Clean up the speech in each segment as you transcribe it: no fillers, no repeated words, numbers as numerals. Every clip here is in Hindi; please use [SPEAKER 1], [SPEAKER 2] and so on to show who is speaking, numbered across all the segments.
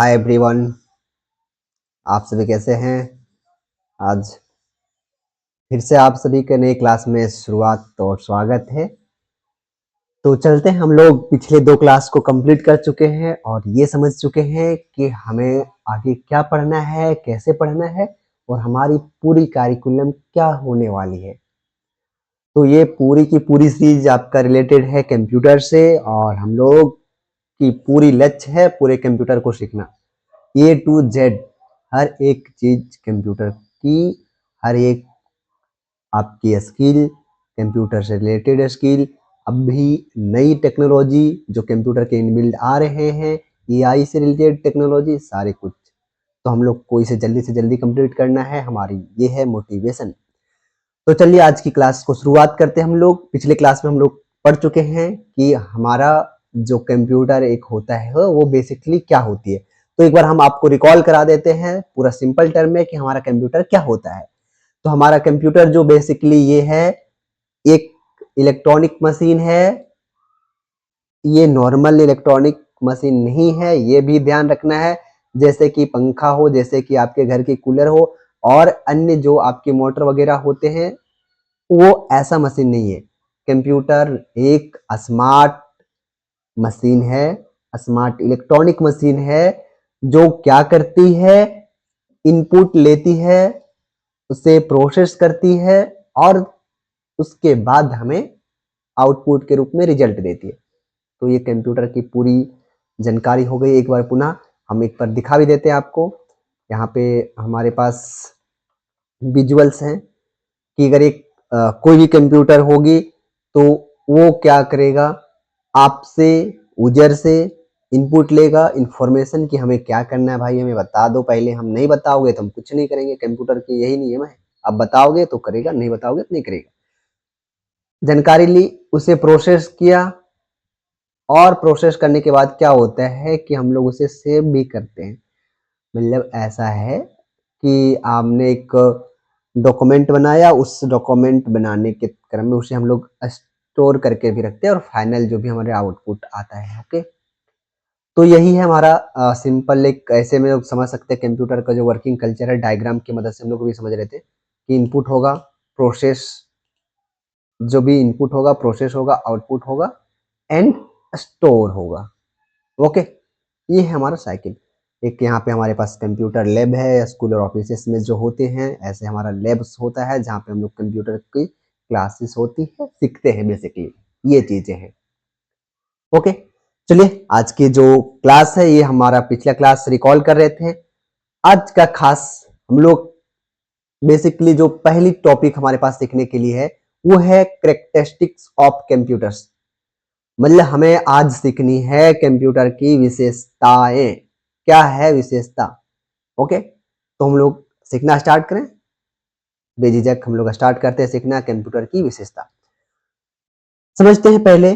[SPEAKER 1] हाय एवरीवन, आप सभी कैसे हैं। आज फिर से आप सभी के नए क्लास में शुरुआत और स्वागत है। तो चलते हैं, हम लोग पिछले 2 क्लास को कंप्लीट कर चुके हैं और ये समझ चुके हैं कि हमें आगे क्या पढ़ना है, कैसे पढ़ना है और हमारी पूरी करिकुलम क्या होने वाली है। तो ये पूरी की पूरी सीरीज आपका रिलेटेड है कंप्यूटर से और हम लोग की पूरी लक्ष्य है पूरे कंप्यूटर को सीखना, ए टू जेड, हर एक चीज कंप्यूटर की, हर एक आपकी स्किल, कंप्यूटर से रिलेटेड स्किल, अभी नई टेक्नोलॉजी जो कंप्यूटर के इनबिल्ड आ रहे हैं, एआई से रिलेटेड टेक्नोलॉजी, सारे कुछ। तो हम लोग को इसे जल्दी से जल्दी कंप्लीट करना है, हमारी ये है मोटिवेशन। तो चलिए आज की क्लास को शुरुआत करते हैं। हम लोग पिछले क्लास में हम लोग पढ़ चुके हैं कि हमारा जो कंप्यूटर एक होता है वो बेसिकली क्या होती है। तो एक बार हम आपको रिकॉल करा देते हैं पूरा सिंपल टर्म में कि हमारा कंप्यूटर क्या होता है। तो हमारा कंप्यूटर जो बेसिकली ये है, एक इलेक्ट्रॉनिक मशीन है। ये नॉर्मल इलेक्ट्रॉनिक मशीन नहीं है, ये भी ध्यान रखना है। जैसे कि पंखा हो, जैसे कि आपके घर के कूलर हो और अन्य जो आपके मोटर वगैरह होते हैं, वो ऐसा मशीन नहीं है। कंप्यूटर एक स्मार्ट मशीन है, स्मार्ट इलेक्ट्रॉनिक मशीन है जो क्या करती है, इनपुट लेती है, उसे प्रोसेस करती है और उसके बाद हमें आउटपुट के रूप में रिजल्ट देती है। तो ये कंप्यूटर की पूरी जानकारी हो गई। एक बार पुनः हम एक बार दिखा भी देते हैं आपको। यहाँ पे हमारे पास विजुअल्स हैं कि अगर एक कोई भी कंप्यूटर होगी तो वो क्या करेगा, आपसे, यूजर से इनपुट लेगा इंफॉर्मेशन कि हमें क्या करना है। भाई हमें बता दो पहले, हम नहीं बताओगे तो हम कुछ नहीं करेंगे। कंप्यूटर की यही नियम है, आप बताओगे तो करेगा, नहीं बताओगे तो नहीं करेगा। जानकारी ली, उसे प्रोसेस किया और प्रोसेस करने के बाद क्या होता है कि हम लोग उसे सेव भी करते हैं। मतलब ऐसा है कि आपने एक डॉक्यूमेंट बनाया, उस डॉक्यूमेंट बनाने के क्रम में उसे हम लोग स्टोर करके भी रखते हैं और फाइनल जो भी हमारे आउटपुट आता है। ओके, तो यही है हमारा सिंपल, एक ऐसे में लोग समझ सकते हैं कंप्यूटर का जो वर्किंग कल्चर है। डायग्राम की मदद से हम लोग भी समझ रहे थे कि इनपुट होगा, प्रोसेस, जो भी इनपुट होगा प्रोसेस होगा, आउटपुट होगा एंड स्टोर होगा। ओके, ये है हमारा साइकिल। एक यहाँ पे हमारे पास कंप्यूटर लैब है, स्कूल और ऑफिस में जो होते हैं ऐसे हमारा लैब्स होता है जहाँ पे हम लोग कंप्यूटर की क्लासेस होती है, सीखते हैं बेसिकली, ये चीजें हैं। ओके, चलिए आज की जो क्लास है ये हमारा पिछला क्लास रिकॉल कर रहे थे। आज का खास हम लोग बेसिकली जो पहली टॉपिक हमारे पास सीखने के लिए है वो है कैरेक्टरिस्टिक्स ऑफ कंप्यूटर्स। मतलब हमें आज सीखनी है कंप्यूटर की विशेषताएं। क्या है विशेषता? ओके, तो हम लोग सीखना स्टार्ट करें। बेझिझक हम लोग स्टार्ट करते हैं सीखना कंप्यूटर की विशेषता। समझते हैं, पहले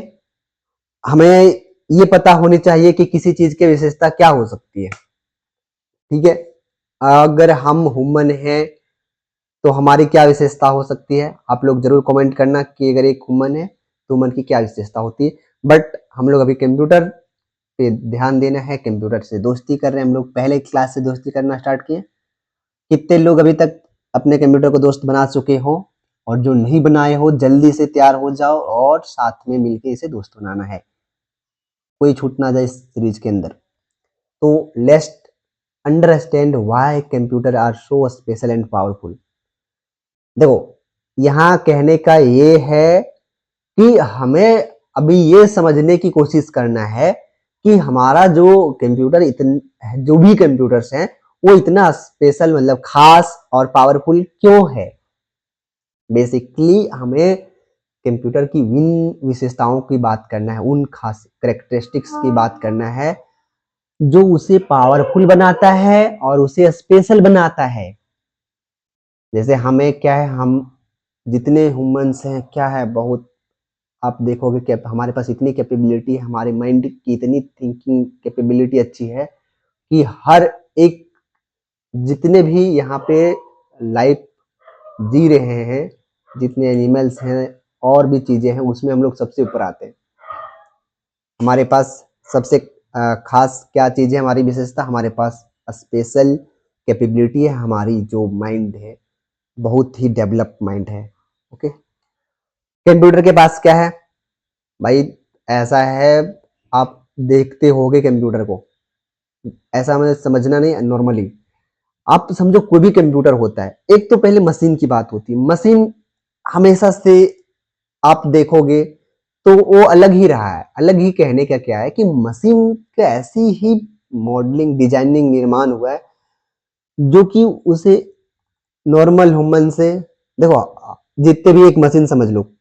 [SPEAKER 1] हमें ये पता होनी चाहिए कि किसी चीज की विशेषता क्या हो सकती है। ठीक है, अगर हम ह्यूमन हैं तो हमारी क्या विशेषता हो सकती है, आप लोग जरूर कमेंट करना कि अगर एक ह्यूमन है तो ह्यूमन की क्या विशेषता होती है। बट हम लोग अभी कंप्यूटर पे ध्यान देना है, कंप्यूटर से दोस्ती कर रहे हैं हम लोग। पहले क्लास से दोस्ती करना स्टार्ट किए। कितने लोग अभी तक अपने कंप्यूटर को दोस्त बना चुके हो, और जो नहीं बनाए हो जल्दी से तैयार हो जाओ और साथ में मिलके इसे दोस्त बनाना है, कोई छूट ना जाए इस सीरीज के अंदर। तो let's understand why computer are so special and powerful. देखो, यहाँ कहने का ये है कि हमें अभी ये समझने की कोशिश करना है कि हमारा जो कंप्यूटर, इतने जो भी कंप्यूटर्स हैं वो इतना स्पेशल, मतलब खास और पावरफुल क्यों है। बेसिकली हमें कंप्यूटर की विन विशेषताओं की बात करना है, उन खास कैरेक्टरिस्टिक्स की बात करना है जो उसे पावरफुल बनाता है और उसे स्पेशल बनाता है। जैसे हमें क्या है, हम जितने ह्यूमंस हैं क्या है, बहुत आप देखोगे कि हमारे पास इतनी कैपेबिलिटी है, हमारे माइंड की इतनी थिंकिंग कैपेबिलिटी अच्छी है कि हर एक, जितने भी यहाँ पे लाइफ जी रहे हैं, जितने एनिमल्स हैं और भी चीजें हैं, उसमें हम लोग सबसे ऊपर आते हैं। हमारे पास सबसे खास क्या चीज़ है हमारी विशेषता, हमारे पास स्पेशल कैपेबिलिटी है, हमारी जो माइंड है बहुत ही डेवलप माइंड है। ओके, कंप्यूटर के पास क्या है भाई, ऐसा है, आप देखते होगे कंप्यूटर को, ऐसा हमें समझना नहीं, नॉर्मली आप समझो कोई भी कंप्यूटर होता है, एक तो पहले मशीन की बात होती है। मशीन हमेशा से आप देखोगे तो वो अलग ही रहा है। अलग ही कहने का क्या है कि मशीन का ऐसी ही मॉडलिंग, डिजाइनिंग, निर्माण हुआ है जो कि उसे नॉर्मल ह्यूमन से, देखो जितने भी, एक मशीन समझ लो,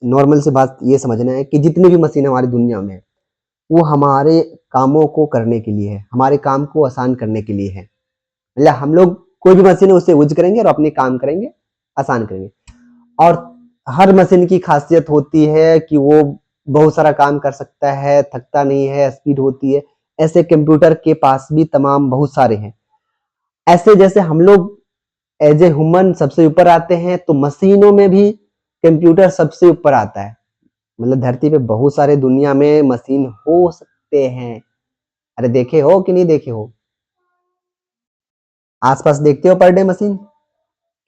[SPEAKER 1] नॉर्मल से बात ये समझना है कि जितनी भी मशीन हमारी दुनिया में है वो हमारे कामों को करने के लिए है, हमारे काम को आसान करने के लिए है। मतलब हम लोग कोई भी मशीन है उससे यूज करेंगे और अपने काम करेंगे, आसान करेंगे। और हर मशीन की खासियत होती है कि वो बहुत सारा काम कर सकता है, थकता नहीं है, स्पीड होती है। ऐसे कंप्यूटर के पास भी तमाम बहुत सारे हैं। ऐसे जैसे हम लोग एज ए ह्यूमन सबसे ऊपर आते हैं, तो मशीनों में भी कंप्यूटर सबसे ऊपर आता है। मतलब धरती पे बहुत सारे दुनिया में मशीन हो सकते हैं। अरे देखे हो कि नहीं देखे हो? आसपास देखते हो पर डे मशीन?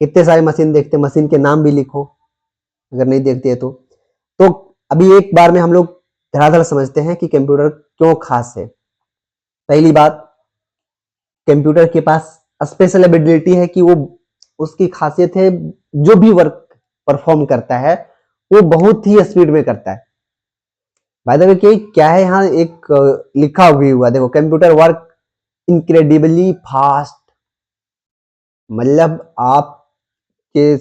[SPEAKER 1] कितने सारे मशीन देखते, मशीन के नाम भी लिखो अगर नहीं देखते है तो अभी एक बार में हम लोग धड़ाधड़ समझते हैं कि कंप्यूटर क्यों खास है। पहली बात, कंप्यूटर के पास स्पेशल एबिलिटी है कि वो, उसकी खासियत है जो भी वर्क परफॉर्म करता है वो बहुत ही स्पीड में करता है। बाय द वे कि क्या है, यहाँ एक लिखा भी हुआ देखो, कंप्यूटर वर्क इनक्रेडिबली फास्ट। मतलब आप के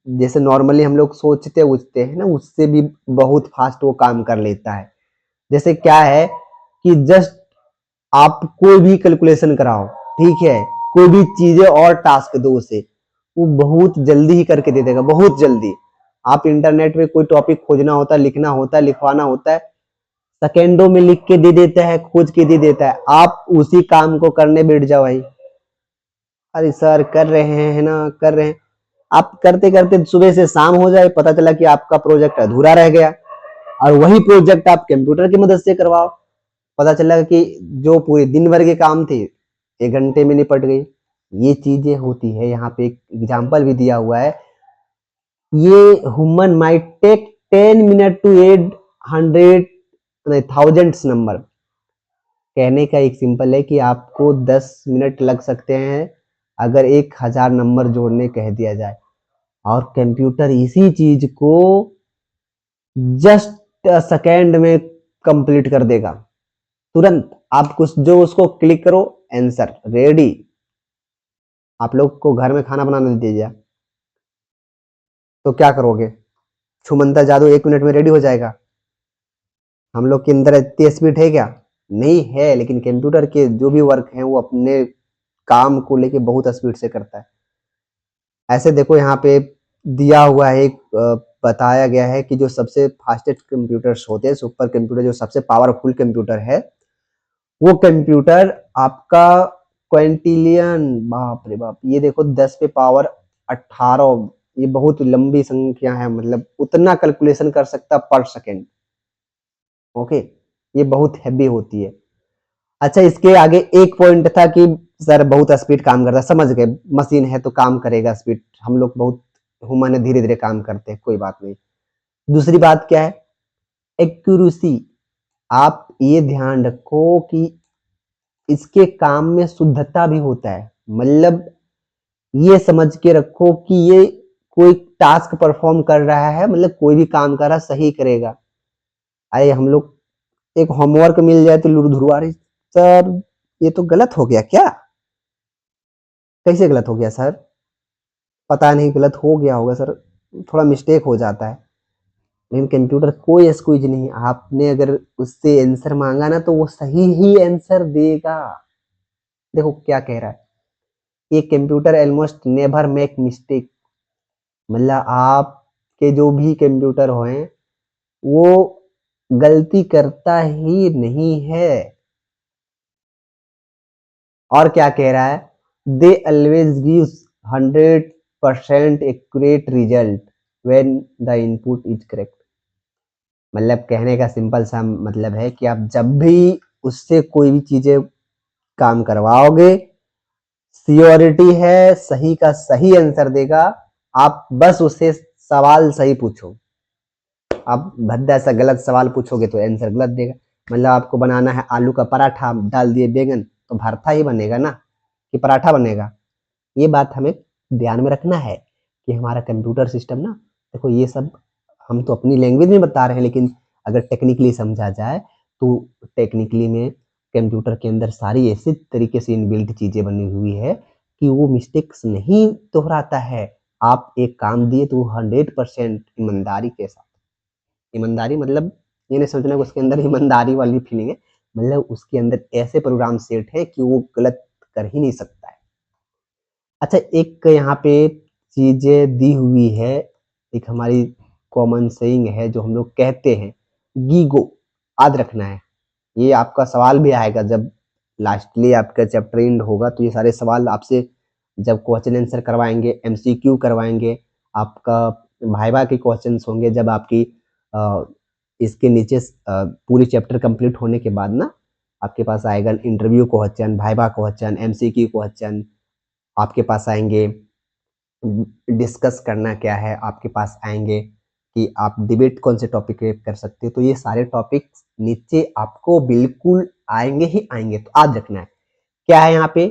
[SPEAKER 1] जैसे नॉर्मली हम लोग सोचते उचते हैं ना, उससे भी बहुत फास्ट वो काम कर लेता है। जैसे क्या है कि जस्ट आप कोई भी कैलकुलेशन कराओ, ठीक है, कोई भी चीजें और टास्क दो उसे, वो बहुत जल्दी ही करके दे देगा, बहुत जल्दी। आप इंटरनेट पे कोई टॉपिक खोजना होता है, लिखना होता है, लिखवाना होता है, सेकेंडों में लिख के दे देता है, खोज के दे देता है। आप उसी काम को करने बैठ जाओ भाई, अरे सर कर रहे हैं ना, कर रहे हैं, आप करते करते सुबह से शाम हो जाए, पता चला कि आपका प्रोजेक्ट अधूरा रह गया। और वही प्रोजेक्ट आप कंप्यूटर की मदद से करवाओ, पता चला कि जो पूरे दिन भर के काम थे 1 घंटे में निपट गई। ये चीजें होती है। यहाँ पे एक एग्जाम्पल भी दिया हुआ है, ये human might take 10 minute to add 100 number. कहने का एक सिंपल है कि आपको 10 मिनट लग सकते हैं अगर 1000 नंबर जोड़ने कह दिया जाए, और कंप्यूटर इसी चीज को जस्ट सेकेंड में कंप्लीट कर देगा। तुरंत आप कुछ जो उसको क्लिक करो, आंसर रेडी। आप लोग को घर में खाना बनाना दे दिया तो क्या करोगे? छुमंतर जादू 1 मिनट में रेडी हो जाएगा? हम लोग के अंदर इतनी स्पीड है क्या? नहीं है। लेकिन कंप्यूटर के जो भी वर्क है वो अपने काम को लेके बहुत स्पीड से करता है। ऐसे देखो यहाँ पे दिया हुआ है, एक बताया गया है कि जो सबसे फास्टेस्ट कंप्यूटर्स होते हैं, सुपर कंप्यूटर, जो सबसे पावरफुल कंप्यूटर है, वो कंप्यूटर आपका क्विंटिलियन, बाप रे बाप, ये देखो 10 पे पावर 18, ये बहुत लंबी संख्या है, मतलब उतना कैलकुलेशन कर सकता पर सेकेंड। ओके, ये बहुत हैवी होती है। अच्छा, इसके आगे एक पॉइंट था कि सर बहुत स्पीड काम करता है, समझ गए, मशीन है तो काम करेगा स्पीड, हम लोग बहुत ह्यूमन है, धीरे धीरे काम करते हैं, कोई बात नहीं। दूसरी बात क्या है? एक्यूरेसी। आप ये ध्यान रखो कि इसके काम में शुद्धता भी होता है। मतलब ये समझ के रखो कि ये कोई टास्क परफॉर्म कर रहा है, मतलब कोई भी काम कर रहा है सही करेगा। आए हम लोग एक होमवर्क मिल जाए तो लुरधुरवा रही, सर ये तो गलत हो गया क्या? कैसे गलत हो गया सर? पता नहीं, गलत हो गया होगा सर, थोड़ा मिस्टेक हो जाता है। लेकिन कंप्यूटर कोई एक्सक्यूज नहीं, आपने अगर उससे आंसर मांगा ना तो वो सही ही आंसर देगा। देखो क्या कह रहा है, ये computer almost never make mistake. मतलब आपके जो भी कंप्यूटर होए वो गलती करता ही नहीं है। और क्या कह रहा है? They always gives 100% accurate result when the input is correct. मतलब कहने का सिंपल सा मतलब है कि आप जब भी उससे कोई भी चीजें काम करवाओगे, सियोरिटी है सही का सही आंसर देगा। आप बस उससे सवाल सही पूछो। आप भद्दा सा गलत सवाल पूछोगे तो आंसर गलत देगा। मतलब आपको बनाना है आलू का पराठा, डाल दिए बैंगन, तो भरता ही बनेगा ना, कि पराठा बनेगा। ये बात हमें ध्यान में रखना है कि हमारा कंप्यूटर सिस्टम ना, देखो ये सब हम तो अपनी लैंग्वेज में बता रहे हैं, लेकिन अगर टेक्निकली समझा जाए तो टेक्निकली में कंप्यूटर के अंदर सारी ऐसी तरीके से इनबिल्ट चीजें बनी हुई है कि वो मिस्टेक्स नहीं दोहराता है। आप एक काम दिए तो 100% ईमानदारी के साथ, ईमानदारी मतलब ये नहीं सोचना कि उसके अंदर ईमानदारी वाली फीलिंग है, मतलब उसके अंदर ऐसे प्रोग्राम सेट है कि वो गलत कर ही नहीं सकता है। अच्छा, एक यहाँ पे चीजें दी हुई है, एक हमारी कॉमन सेइंग है जो हम लोग कहते हैं, गीगो, याद रखना है। ये आपका सवाल भी आएगा जब लास्टली आपका चैप्टर एंड होगा, तो ये सारे सवाल आपसे जब क्वेश्चन आंसर करवाएंगे, एमसीक्यू करवाएंगे, आपका वाइवा के क्वेश्चंस होंगे, जब आपकी इसके नीचे पूरी चैप्टर कंप्लीट होने के बाद ना आपके पास आएगा interview question, viva question, MCQ question आपके पास आएंगे। डिस्कस करना क्या है आपके पास आएंगे, कि आप डिबेट कौन से टॉपिक पे कर सकते हो। तो ये सारे टॉपिक्स नीचे आपको बिल्कुल आएंगे ही आएंगे, तो याद रखना है। क्या है यहाँ पे,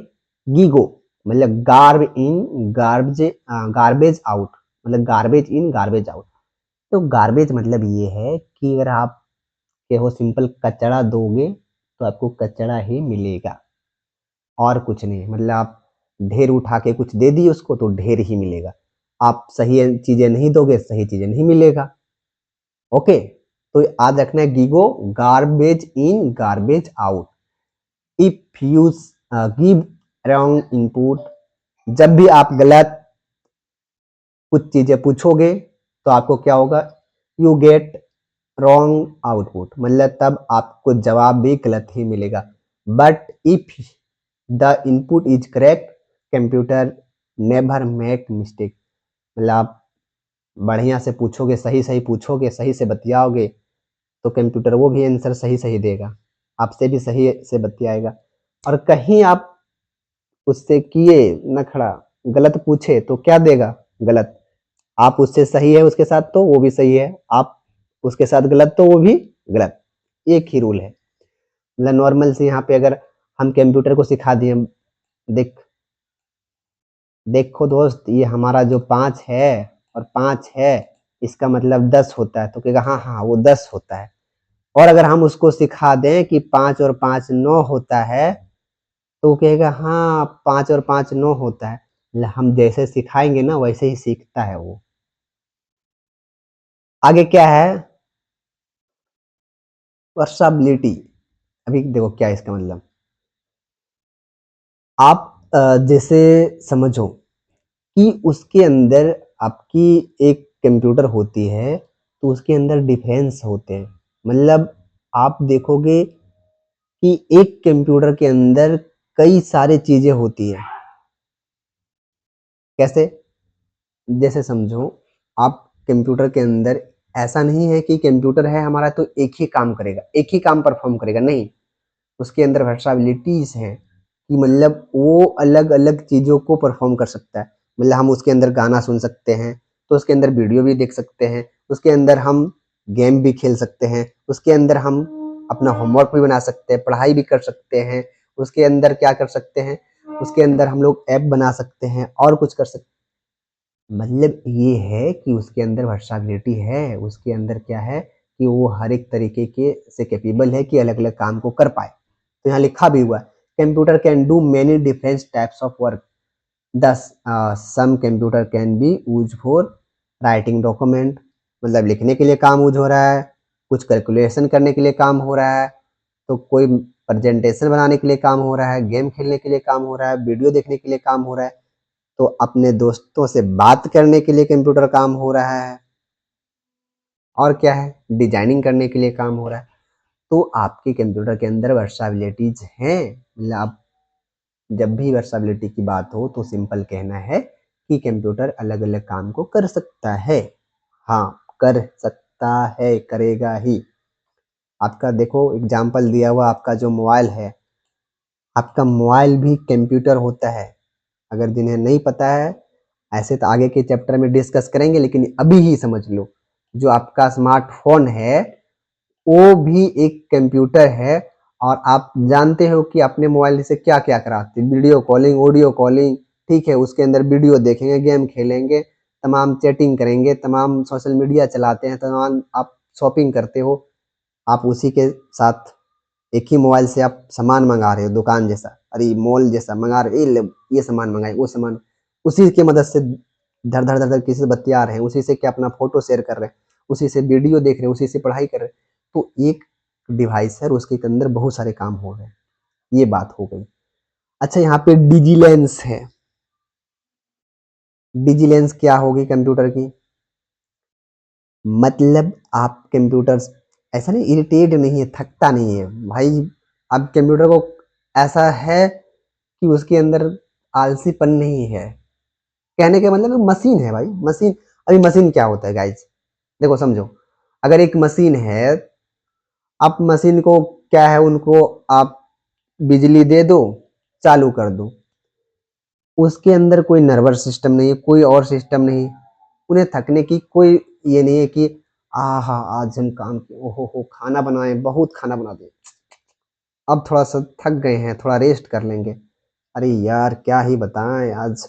[SPEAKER 1] गीगो मतलब garb in garbage, garbage out, मतलब गार्बेज इन गार्बेज आउट। तो गार्बेज मतलब ये है कि अगर आप के हो सिंपल कचरा दोगे तो आपको कचरा ही मिलेगा, और कुछ नहीं। मतलब आप ढेर उठा के कुछ दे दिए उसको तो ढेर ही मिलेगा। आप सही चीजें नहीं दोगे, सही चीजें नहीं मिलेगा। ओके, तो याद रखना है, GIGO garbage in garbage out. If you give wrong input, जब भी आप गलत कुछ चीजें पूछोगे तो आपको क्या होगा, यू गेट रॉन्ग आउटपुट, मतलब तब आपको जवाब भी गलत ही मिलेगा। But if the input is correct, computer never make mistake, मतलब आप बढ़िया से पूछोगे, सही सही पूछोगे, सही से बतियाओगे, तो कंप्यूटर वो भी आंसर सही सही देगा, आपसे भी सही से बतियाएगा। और कहीं आप उससे किए नखड़ा, गलत पूछे तो क्या देगा, गलत। आप उससे सही है उसके साथ तो वो भी सही है, आप उसके साथ गलत तो वो भी गलत। एक ही रूल है। मतलब नॉर्मल से यहाँ पे अगर हम कंप्यूटर को सिखा दिए, देख देखो दोस्त, ये हमारा जो 5 है और 5 है, इसका मतलब 10 होता है, तो कहेगा हाँ हाँ वो 10 होता है। और अगर हम उसको सिखा दें कि 5 और 5 9 होता है, तो वो कहेगा हाँ 5 और 5 9 होता है। मतलब हम जैसे सिखाएंगे ना वैसे ही सीखता है वो। आगे क्या है, वर्साबिलिटी। अभी देखो क्या है इसका मतलब, आप जैसे समझो कि उसके अंदर आपकी एक कंप्यूटर होती है, तो उसके अंदर डिफेंस होते हैं। मतलब आप देखोगे कि एक कंप्यूटर के अंदर कई सारी चीजें होती है। कैसे, जैसे समझो आप कंप्यूटर के अंदर, ऐसा नहीं है कि कंप्यूटर है हमारा तो एक ही काम करेगा, एक ही काम परफॉर्म करेगा, नहीं। उसके अंदर वर्साबिलिटीज हैं कि मतलब वो अलग अलग चीजों को परफॉर्म कर सकता है। मतलब हम उसके अंदर गाना सुन सकते हैं, तो उसके अंदर वीडियो भी देख सकते हैं, उसके अंदर हम गेम भी खेल सकते हैं, उसके अंदर हम अपना होमवर्क भी बना सकते हैं, पढ़ाई भी कर सकते हैं, उसके अंदर क्या कर सकते हैं, उसके अंदर हम लोग ऐप बना सकते हैं और कुछ कर सकते हैं। मतलब ये है कि उसके अंदर वर्साबिलिटी है, उसके अंदर क्या है कि वो हर एक तरीके के से कैपेबल है कि अलग अलग काम को कर पाए। तो यहाँ लिखा भी हुआ है, computer can do many different types of work, thus some computer can be use for writing document, मतलब लिखने के लिए काम यूज हो रहा है, कुछ कैलकुलेशन करने के लिए काम हो रहा है, तो कोई प्रेजेंटेशन बनाने के लिए काम हो रहा है, गेम खेलने के लिए काम हो रहा है, वीडियो देखने के लिए काम हो रहा है, तो अपने दोस्तों से बात करने के लिए कंप्यूटर काम हो रहा है, और क्या है, डिजाइनिंग करने के लिए काम हो रहा है। तो आपके कंप्यूटर के अंदर वर्साबिलिटीज हैं। मतलब आप जब भी वर्साबिलिटी की बात हो तो सिंपल कहना है कि कंप्यूटर अलग अलग काम को कर सकता है। हाँ कर सकता है, करेगा ही। आपका देखो एग्जाम्पल दिया हुआ, आपका जो मोबाइल है, आपका मोबाइल भी कंप्यूटर होता है। अगर जिन्हें नहीं पता है, ऐसे तो आगे के चैप्टर में डिस्कस करेंगे, लेकिन अभी ही समझ लो, जो आपका स्मार्टफोन है वो भी एक कंप्यूटर है। और आप जानते हो कि अपने मोबाइल से क्या क्या कराते हैं, वीडियो कॉलिंग, ऑडियो कॉलिंग, ठीक है, उसके अंदर वीडियो देखेंगे, गेम खेलेंगे, तमाम चैटिंग करेंगे, तमाम सोशल मीडिया चलाते हैं, तमाम आप शॉपिंग करते हो। आप उसी के साथ एक ही मोबाइल से आप सामान मंगा रहे हो, दुकान जैसा, अरे मॉल जैसा मंगा रहे हो, ये सामान मंगाए, वो सामान, उसी की मदद से धर धर धर धर किसी से बतिया रहे हैं, उसी से क्या अपना फोटो शेयर कर रहे हैं, उसी से वीडियो देख रहे हैं, उसी से पढ़ाई कर रहे हैं। तो एक डिवाइस है और उसके अंदर बहुत सारे काम हो रहे हैं। ये बात हो गई। अच्छा, यहाँ पे डिजिलेंस है। डिजिलेंस क्या होगी कंप्यूटर की? मतलब आप कंप्यूटर ऐसा नहीं, इरिटेट नहीं है, थकता नहीं है भाई। अब कंप्यूटर को ऐसा है कि उसके अंदर आलसीपन नहीं है। कहने के मतलब मशीन है भाई, मशीन। अभी मशीन क्या होता है गाइज, देखो समझो। अगर एक मशीन है, आप मशीन को क्या है, उनको आप बिजली दे दो, चालू कर दो, उसके अंदर कोई नर्वस सिस्टम नहीं है, कोई और सिस्टम नहीं। उन्हें थकने की कोई ये नहीं है कि आहा आज हम काम किए, ओहो हो खाना बनाए, बहुत खाना बना दिए, अब थोड़ा सा थक गए हैं, थोड़ा रेस्ट कर लेंगे। अरे यार क्या ही बताएं, आज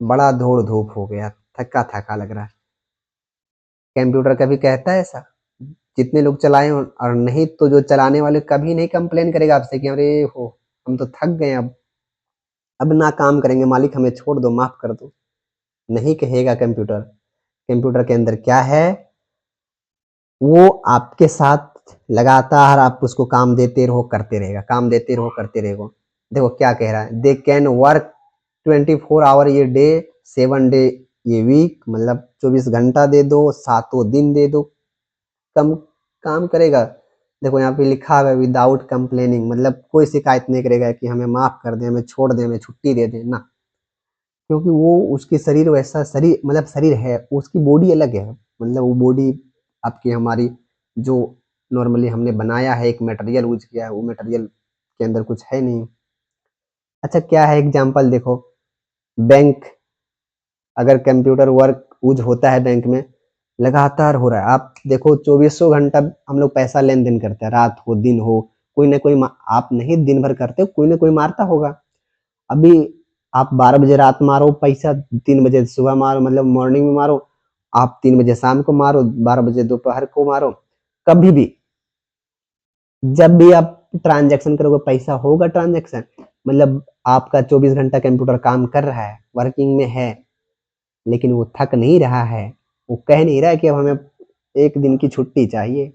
[SPEAKER 1] बड़ा दौड़ धूप हो गया, थका थका लग रहा है। कंप्यूटर कभी कहता है ऐसा? जितने लोग चलाए और नहीं तो जो चलाने वाले कभी नहीं कंप्लेन करेगा आपसे कि अरे हो हम तो थक गए, अब ना काम करेंगे, मालिक हमें छोड़ दो, माफ कर दो, नहीं कहेगा कंप्यूटर। कंप्यूटर के अंदर क्या है, वो आपके साथ लगातार आप उसको काम देते रहो, करते रहेगा, काम देते रहो, करते रहेगा। देखो क्या कह रहा है, दे कैन वर्क 24 आवर ये डे, 7 डे ये वीक, मतलब 24 घंटा दे दो, 7 दिन दे दो, कम काम करेगा। देखो यहाँ पे लिखा है विदाउट कंप्लेनिंग, मतलब कोई शिकायत नहीं करेगा कि हमें माफ कर दें, हमें छोड़ दें, हमें छुट्टी दे दें ना। क्योंकि वो उसकी शरीर वैसा शरीर, मतलब शरीर है, उसकी बॉडी अलग है। मतलब वो बॉडी आपकी हमारी जो नॉर्मली हमने बनाया है, एक मटेरियल यूज किया है, वो मटेरियल के अंदर कुछ है नहीं। अच्छा क्या है एग्जांपल देखो, बैंक, अगर कंप्यूटर वर्क यूज होता है बैंक में, लगातार हो रहा है, आप देखो 2400 घंटा हम लोग पैसा लेन देन करते हैं, रात हो दिन हो, कोई ना कोई आप नहीं दिन भर करते हो, कोई ना कोई मारता होगा। अभी आप 12 बजे रात मारो पैसा, 3 बजे सुबह मारो, मतलब मॉर्निंग में मारो, आप 3 बजे शाम को मारो, 12 बजे दोपहर को मारो, कभी भी जब भी आप ट्रांजैक्शन करोगे पैसा होगा ट्रांजैक्शन। मतलब आपका 24 घंटा कंप्यूटर काम कर रहा है, वर्किंग में है, लेकिन वो थक नहीं रहा है, वो कह नहीं रहा है कि अब हमें एक दिन की छुट्टी चाहिए।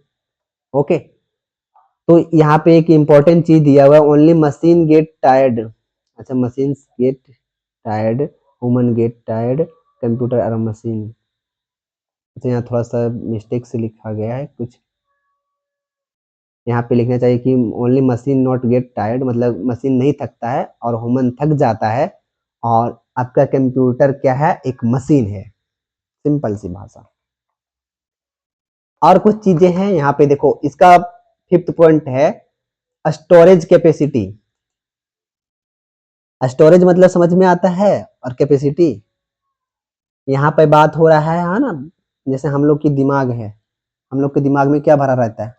[SPEAKER 1] ओके, तो यहाँ पे एक इम्पोर्टेंट चीज दिया हुआ है, ओनली मशीन गेट टायर्ड। अच्छा, machine get tired, human get tired, computer और मशीन। अच्छा यहाँ थोड़ा सा मिस्टेक से लिखा गया है कुछ, यहाँ पे लिखना चाहिए कि only machine not get tired, मतलब मशीन नहीं थकता है और ह्यूमन थक जाता है। और आपका कंप्यूटर क्या है, एक मशीन है, सिंपल सी भाषा। और कुछ चीजें हैं यहाँ पे देखो, इसका 5th पॉइंट है स्टोरेज कैपेसिटी। स्टोरेज मतलब समझ में आता है, और कैपेसिटी यहाँ पे बात हो रहा है, हाँ ना। जैसे हम लोग की दिमाग है, हम लोग के दिमाग में क्या भरा रहता है,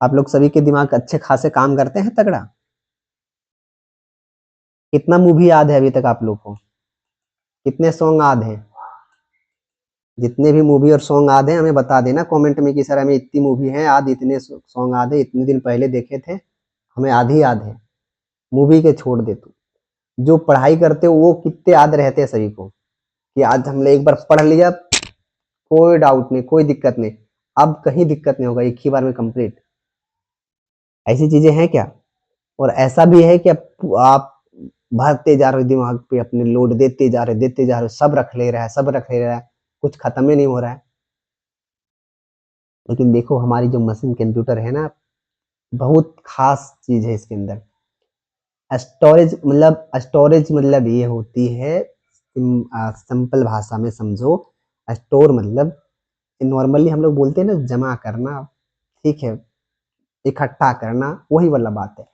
[SPEAKER 1] आप लोग सभी के दिमाग अच्छे खासे काम करते हैं तगड़ा। कितना मूवी याद है अभी तक आप लोग को, कितने सॉन्ग याद हैं? जितने भी मूवी और सॉन्ग याद हैं हमें बता देना कमेंट में कि सर हमें इतनी मूवी है याद, इतने सॉन्ग याद है, इतने दिन पहले देखे थे, हमें आधी याद है। मूवी के छोड़ दे तू, जो पढ़ाई करते हो वो कितने याद रहते हैं सभी को, कि आज हमने एक बार पढ़ लिया, कोई डाउट नहीं, कोई दिक्कत नहीं, अब कहीं दिक्कत नहीं होगा, एक ही बार में कंप्लीट। ऐसी चीजें हैं क्या? और ऐसा भी है कि आप भरते जा रहे हो दिमाग पे, अपने लोड देते जा रहे, देते जा रहे हो, सब रख ले रहा है, सब रख ले रहा है, कुछ खत्म ही नहीं हो रहा है। लेकिन देखो हमारी जो मशीन कंप्यूटर है ना, बहुत खास चीज है इसके अंदर। स्टोरेज मतलब ये होती है, सिंपल भाषा में समझो, स्टोर मतलब नॉर्मली हम लोग बोलते हैं ना जमा करना, ठीक है, इकट्ठा करना, वही वाला बात है।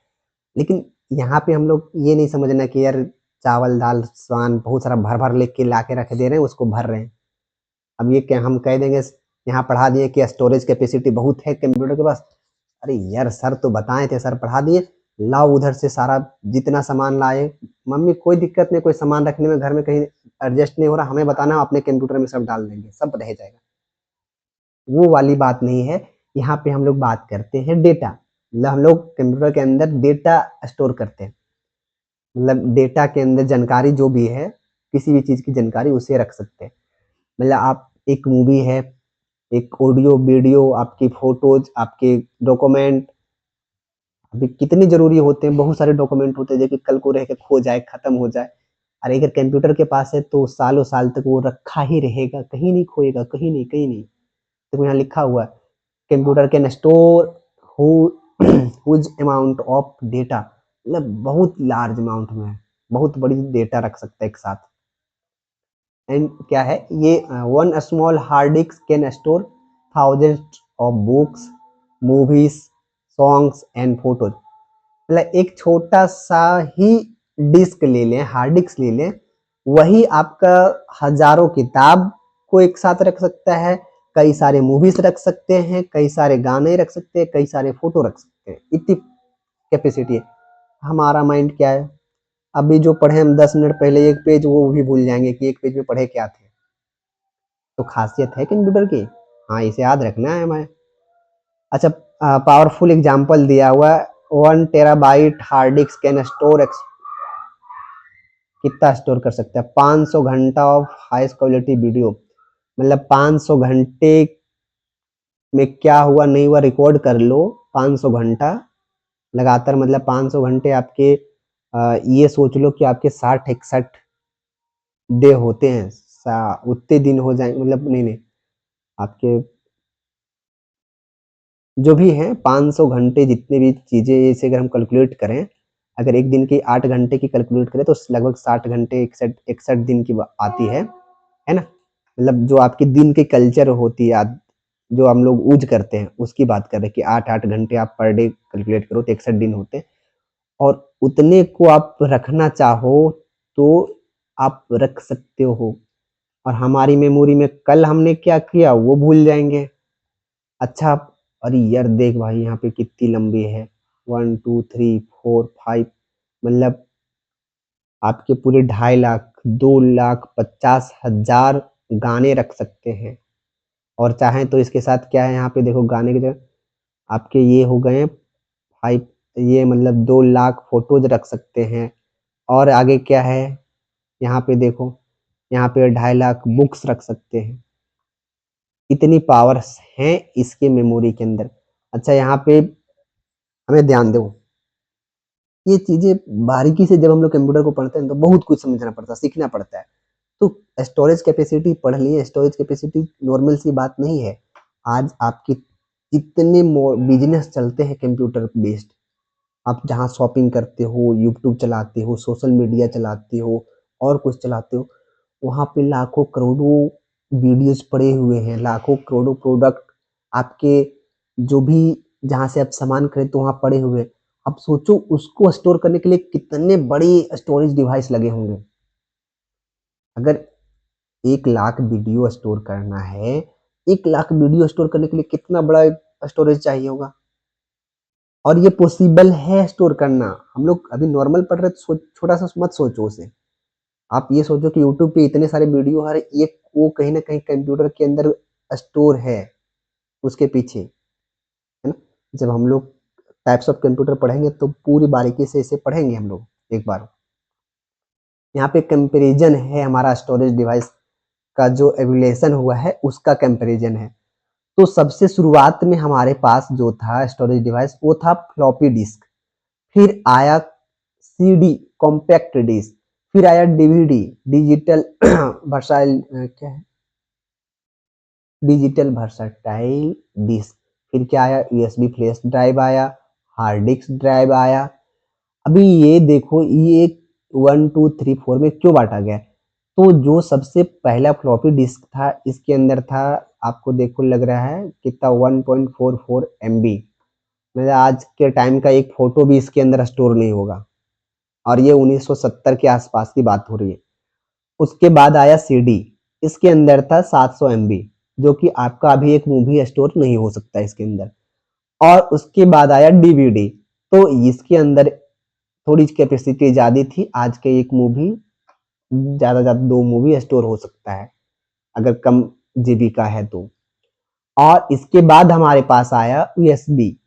[SPEAKER 1] लेकिन यहाँ पे हम लोग ये नहीं समझना कि यार चावल दाल सामान बहुत सारा भर भर लेके ला के रख दे रहे हैं, उसको भर रहे हैं। अब ये क्या हम कह देंगे, यहाँ पढ़ा दिए कि स्टोरेज कैपेसिटी बहुत है कंप्यूटर के पास। अरे यार सर तो बताए थे, सर पढ़ा दिए, लाओ उधर से सारा जितना सामान लाए। मम्मी कोई दिक्कत नहीं, कोई सामान रखने में घर में कहीं एडजस्ट नहीं हो रहा, हमें बताना, अपने कंप्यूटर में सब डाल देंगे, सब रह जाएगा। वो वाली बात नहीं है। यहाँ पे हम लोग बात करते हैं डेटा, मतलब हम लोग कंप्यूटर के अंदर डेटा स्टोर करते हैं। मतलब डेटा के अंदर जानकारी जो भी है, किसी भी चीज़ की जानकारी उसे रख सकते हैं। मतलब आप एक मूवी है, एक ऑडियो वीडियो, आपकी फोटोज, आपके डॉक्यूमेंट अभी कितने जरूरी होते हैं, बहुत सारे डॉक्यूमेंट होते हैं जो कि कल को रह के खो जाए, खत्म हो जाए। अरे अगर कंप्यूटर के पास है तो सालों साल तक वो रखा ही रहेगा, कहीं नहीं खोएगा, कहीं नहीं, कहीं नहीं। देखो यहाँ लिखा हुआ है, computer can store huge amount of data, मतलब बहुत लार्ज अमाउंट में, बहुत बड़ी डेटा रख सकता है एक साथ। एंड क्या है ये, one small hard disk can store thousands of books, movies, songs and photos. मतलब एक छोटा सा ही डिस्क ले लें, हार्ड डिस्क ले लें, वही आपका हजारों किताब को एक साथ रख सकता है, कई सारे मूवीज रख सकते हैं, कई सारे गाने रख सकते हैं, कई सारे फोटो रख सकते हैं, इतनी कैपेसिटी है। हमारा माइंड क्या है, अभी जो पढ़े हम 10 मिनट पहले एक पेज, वो भी भूल जाएंगे कि एक पेज में पढ़े क्या थे। तो खासियत है कंप्यूटर की, हाँ इसे याद रखना है हमें। अच्छा, पावरफुल एग्जांपल दिया हुआ, 1 terabyte hard disk can store, कितना स्टोर कर सकता है, 500 घंटा ऑफ हाईएस्ट क्वालिटी वीडियो। मतलब 500 घंटे में क्या हुआ नहीं हुआ रिकॉर्ड कर लो, 500 घंटा लगातार, मतलब 500 घंटे आपके, ये सोच लो कि आपके 60-61 डे होते हैं, उतने दिन हो जाए, मतलब नहीं नहीं, आपके जो भी हैं 500 घंटे जितने भी चीज़ें, इसे अगर हम कैलकुलेट करें, अगर एक दिन की 8 घंटे की कैलकुलेट करें तो लगभग 60 घंटे, 61 दिन की आती है ना। मतलब जो आपकी दिन की कल्चर होती है, जो हम लोग यूज करते हैं उसकी बात कर रहे हैं कि 8-8 घंटे आप पर डे कैलकुलेट करो तो 61 दिन होते हैं। और उतने को आप रखना चाहो तो आप रख सकते हो। और हमारी मेमोरी में कल हमने क्या किया वो भूल जाएंगे। अच्छा, अरे यार देख भाई यहाँ पे कितनी लंबी है, 1 2 3 4 5, मतलब आपके पूरे 2.5 लाख, 2,50,000 गाने रख सकते हैं। और चाहें तो इसके साथ क्या है, यहाँ पे देखो गाने की जगह आपके ये हो गए 5, ये मतलब 2 लाख फोटोज रख सकते हैं। और आगे क्या है, यहाँ पे देखो, यहाँ पे 2.5 लाख बुक्स रख सकते हैं। इतनी पावर्स हैं इसके मेमोरी के अंदर। अच्छा यहाँ पे हमें ध्यान दो, ये चीजें बारीकी से जब हम लोग कंप्यूटर को पढ़ते हैं तो बहुत कुछ समझना पड़ता है, सीखना पड़ता है। तो स्टोरेज कैपेसिटी पढ़ लिए, स्टोरेज कैपेसिटी नॉर्मल सी बात नहीं है। आज आपकी इतने बिजनेस चलते हैं कंप्यूटर बेस्ड, आप जहाँ शॉपिंग करते हो, यूट्यूब चलाते हो, सोशल मीडिया चलाते हो, और कुछ चलाते हो, वहाँ पे लाखों करोड़ों वीडियोस पड़े हुए हैं, लाखों करोड़ों प्रोडक्ट आपके, जो भी जहाँ से आप सामान खरीदते हो वहाँ पड़े हुए। अब सोचो उसको स्टोर करने के लिए कितने बड़ी स्टोरेज डिवाइस लगे होंगे। अगर 1 लाख वीडियो स्टोर करना है, 1 लाख वीडियो स्टोर करने के लिए कितना बड़ा स्टोरेज चाहिए होगा। और ये पॉसिबल है स्टोर करना। हम लोग अभी नॉर्मल पढ़ रहे तो छोटा सा मत सोचो उसे। आप ये सोचो कि यूट्यूब पे इतने सारे वीडियो, हर एक वो कहीं ना कहीं कंप्यूटर के अंदर स्टोर है उसके पीछे, है ना। जब हम लोग टाइप्स ऑफ कंप्यूटर पढ़ेंगे तो पूरी बारीकी से इसे पढ़ेंगे हम लोग एक बार। यहाँ पे कंपैरिजन है, हमारा स्टोरेज डिवाइस का जो एवोल्यूशन हुआ है उसका कंपैरिजन है। तो सबसे शुरुआत में हमारे पास जो था स्टोरेज डिवाइस वो था फ्लॉपी डिस्क, फिर आया सीडी कॉम्पैक्ट डिस्क, फिर आया डीवीडी डिजिटल वर्साइल क्या है, डिजिटल वर्सटाइल डिस्क, फिर क्या आया यूएसबी फ्लैश ड्राइव आया, हार्ड डिस्क ड्राइव आया। अभी ये देखो ये 1 2 3 4 में क्यों बांटा गया, तो जो सबसे पहला फ्लॉपी डिस्क था इसके अंदर था आपको देखो लग रहा है कितना 1.44 MB, मतलब आज के टाइम का एक फोटो भी इसके अंदर स्टोर नहीं होगा, और ये 1970 के आसपास की बात हो रही है। उसके बाद आया सीडी, इसके अंदर था 700 MB, जो कि आपका अभी एक मूवी स्टोर नहीं हो सकता इसके अंदर। और उसके बाद आया डीवीडी, तो इसके अंदर थोड़ी कैपेसिटी ज़्यादा थी, आज के एक मूवी ज़्यादा ज़्यादा 2 मूवी स्टोर हो सकता है अगर कम जीबी का है तो। और इसके बाद हमारे पास आया यूएसबी,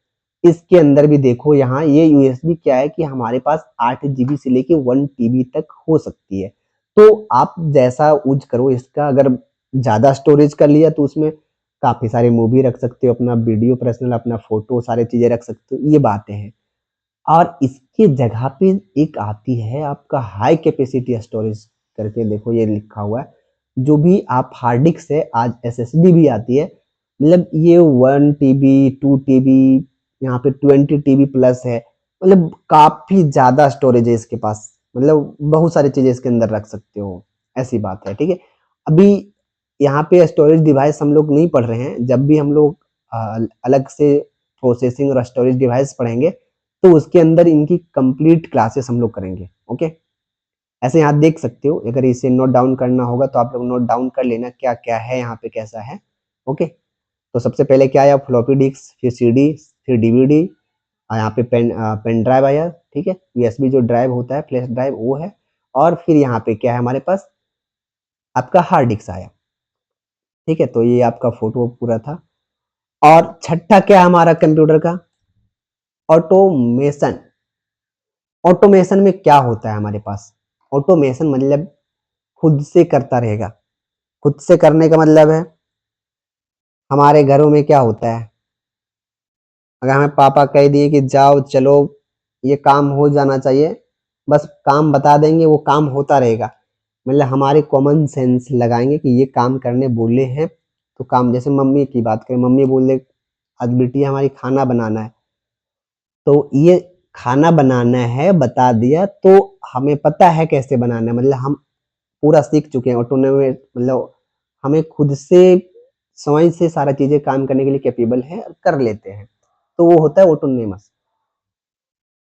[SPEAKER 1] इसके अंदर भी देखो यहाँ ये यूएसबी क्या है कि हमारे पास 8 जीबी से लेके 1 टीबी तक हो सकती है। तो आप जैसा यूज करो इसका, अगर ज़्यादा स्टोरेज कर लिया तो उसमें काफ़ी सारे मूवी रख सकते हो, अपना वीडियो पर्सनल, अपना फोटो, सारी चीज़ें रख सकते हो, ये बातें हैं। और इसकी जगह पे एक आती है आपका हाई कैपेसिटी स्टोरेज करके, देखो ये लिखा हुआ है। जो भी आप हार्ड डिस्क से, आज एसएसडी भी आती है, मतलब ये 1 टीबी 2 टीबी, यहाँ पे 20 टीबी प्लस है, मतलब काफी ज्यादा स्टोरेज है इसके पास, मतलब बहुत सारी चीजें इसके अंदर रख सकते हो, ऐसी बात है। ठीक है, अभी यहाँ पे स्टोरेज डिवाइस हम लोग नहीं पढ़ रहे हैं, जब भी हम लोग अलग से प्रोसेसिंग और स्टोरेज डिवाइस पढ़ेंगे तो उसके अंदर इनकी कंप्लीट क्लासेस हम लोग करेंगे। ओके, ऐसे यहाँ देख सकते हो, अगर इसे नोट डाउन करना होगा तो आप लोग नोट डाउन कर लेना क्या क्या है यहाँ पे, कैसा है। ओके, तो सबसे पहले क्या आया, फ्लॉपी डिस्क, फिर सीडी, फिर डीवीडी, और यहाँ पे पेन ड्राइव आया। ठीक है, यूएसबी जो ड्राइव होता है, फ्लैश ड्राइव, वो है। और फिर यहाँ पे क्या है हमारे पास, आपका हार्ड डिस्क आया। ठीक है, तो ये आपका फोटो पूरा था। और छठा क्या है हमारा कंप्यूटर का, ऑटोमेशन। ऑटोमेशन में क्या होता है हमारे पास, ऑटोमेशन मतलब खुद से करता रहेगा। खुद से करने का मतलब है, हमारे घरों में क्या होता है, अगर हमें पापा कह दिए कि जाओ चलो ये काम हो जाना चाहिए, बस काम बता देंगे, वो काम होता रहेगा। मतलब हमारे कॉमन सेंस लगाएंगे कि ये काम करने बोले हैं तो काम, जैसे मम्मी की बात करें, मम्मी बोल दे आज बिटिया हमारी खाना बनाना है, तो ये खाना बनाना है बता दिया, तो हमें पता है कैसे बनाना है, मतलब हम पूरा सीख चुके हैं ऑटोनोमी, मतलब हमें खुद से समझ से सारा चीजें काम करने के लिए कैपेबल है और कर लेते हैं, तो वो होता है ऑटोनोमस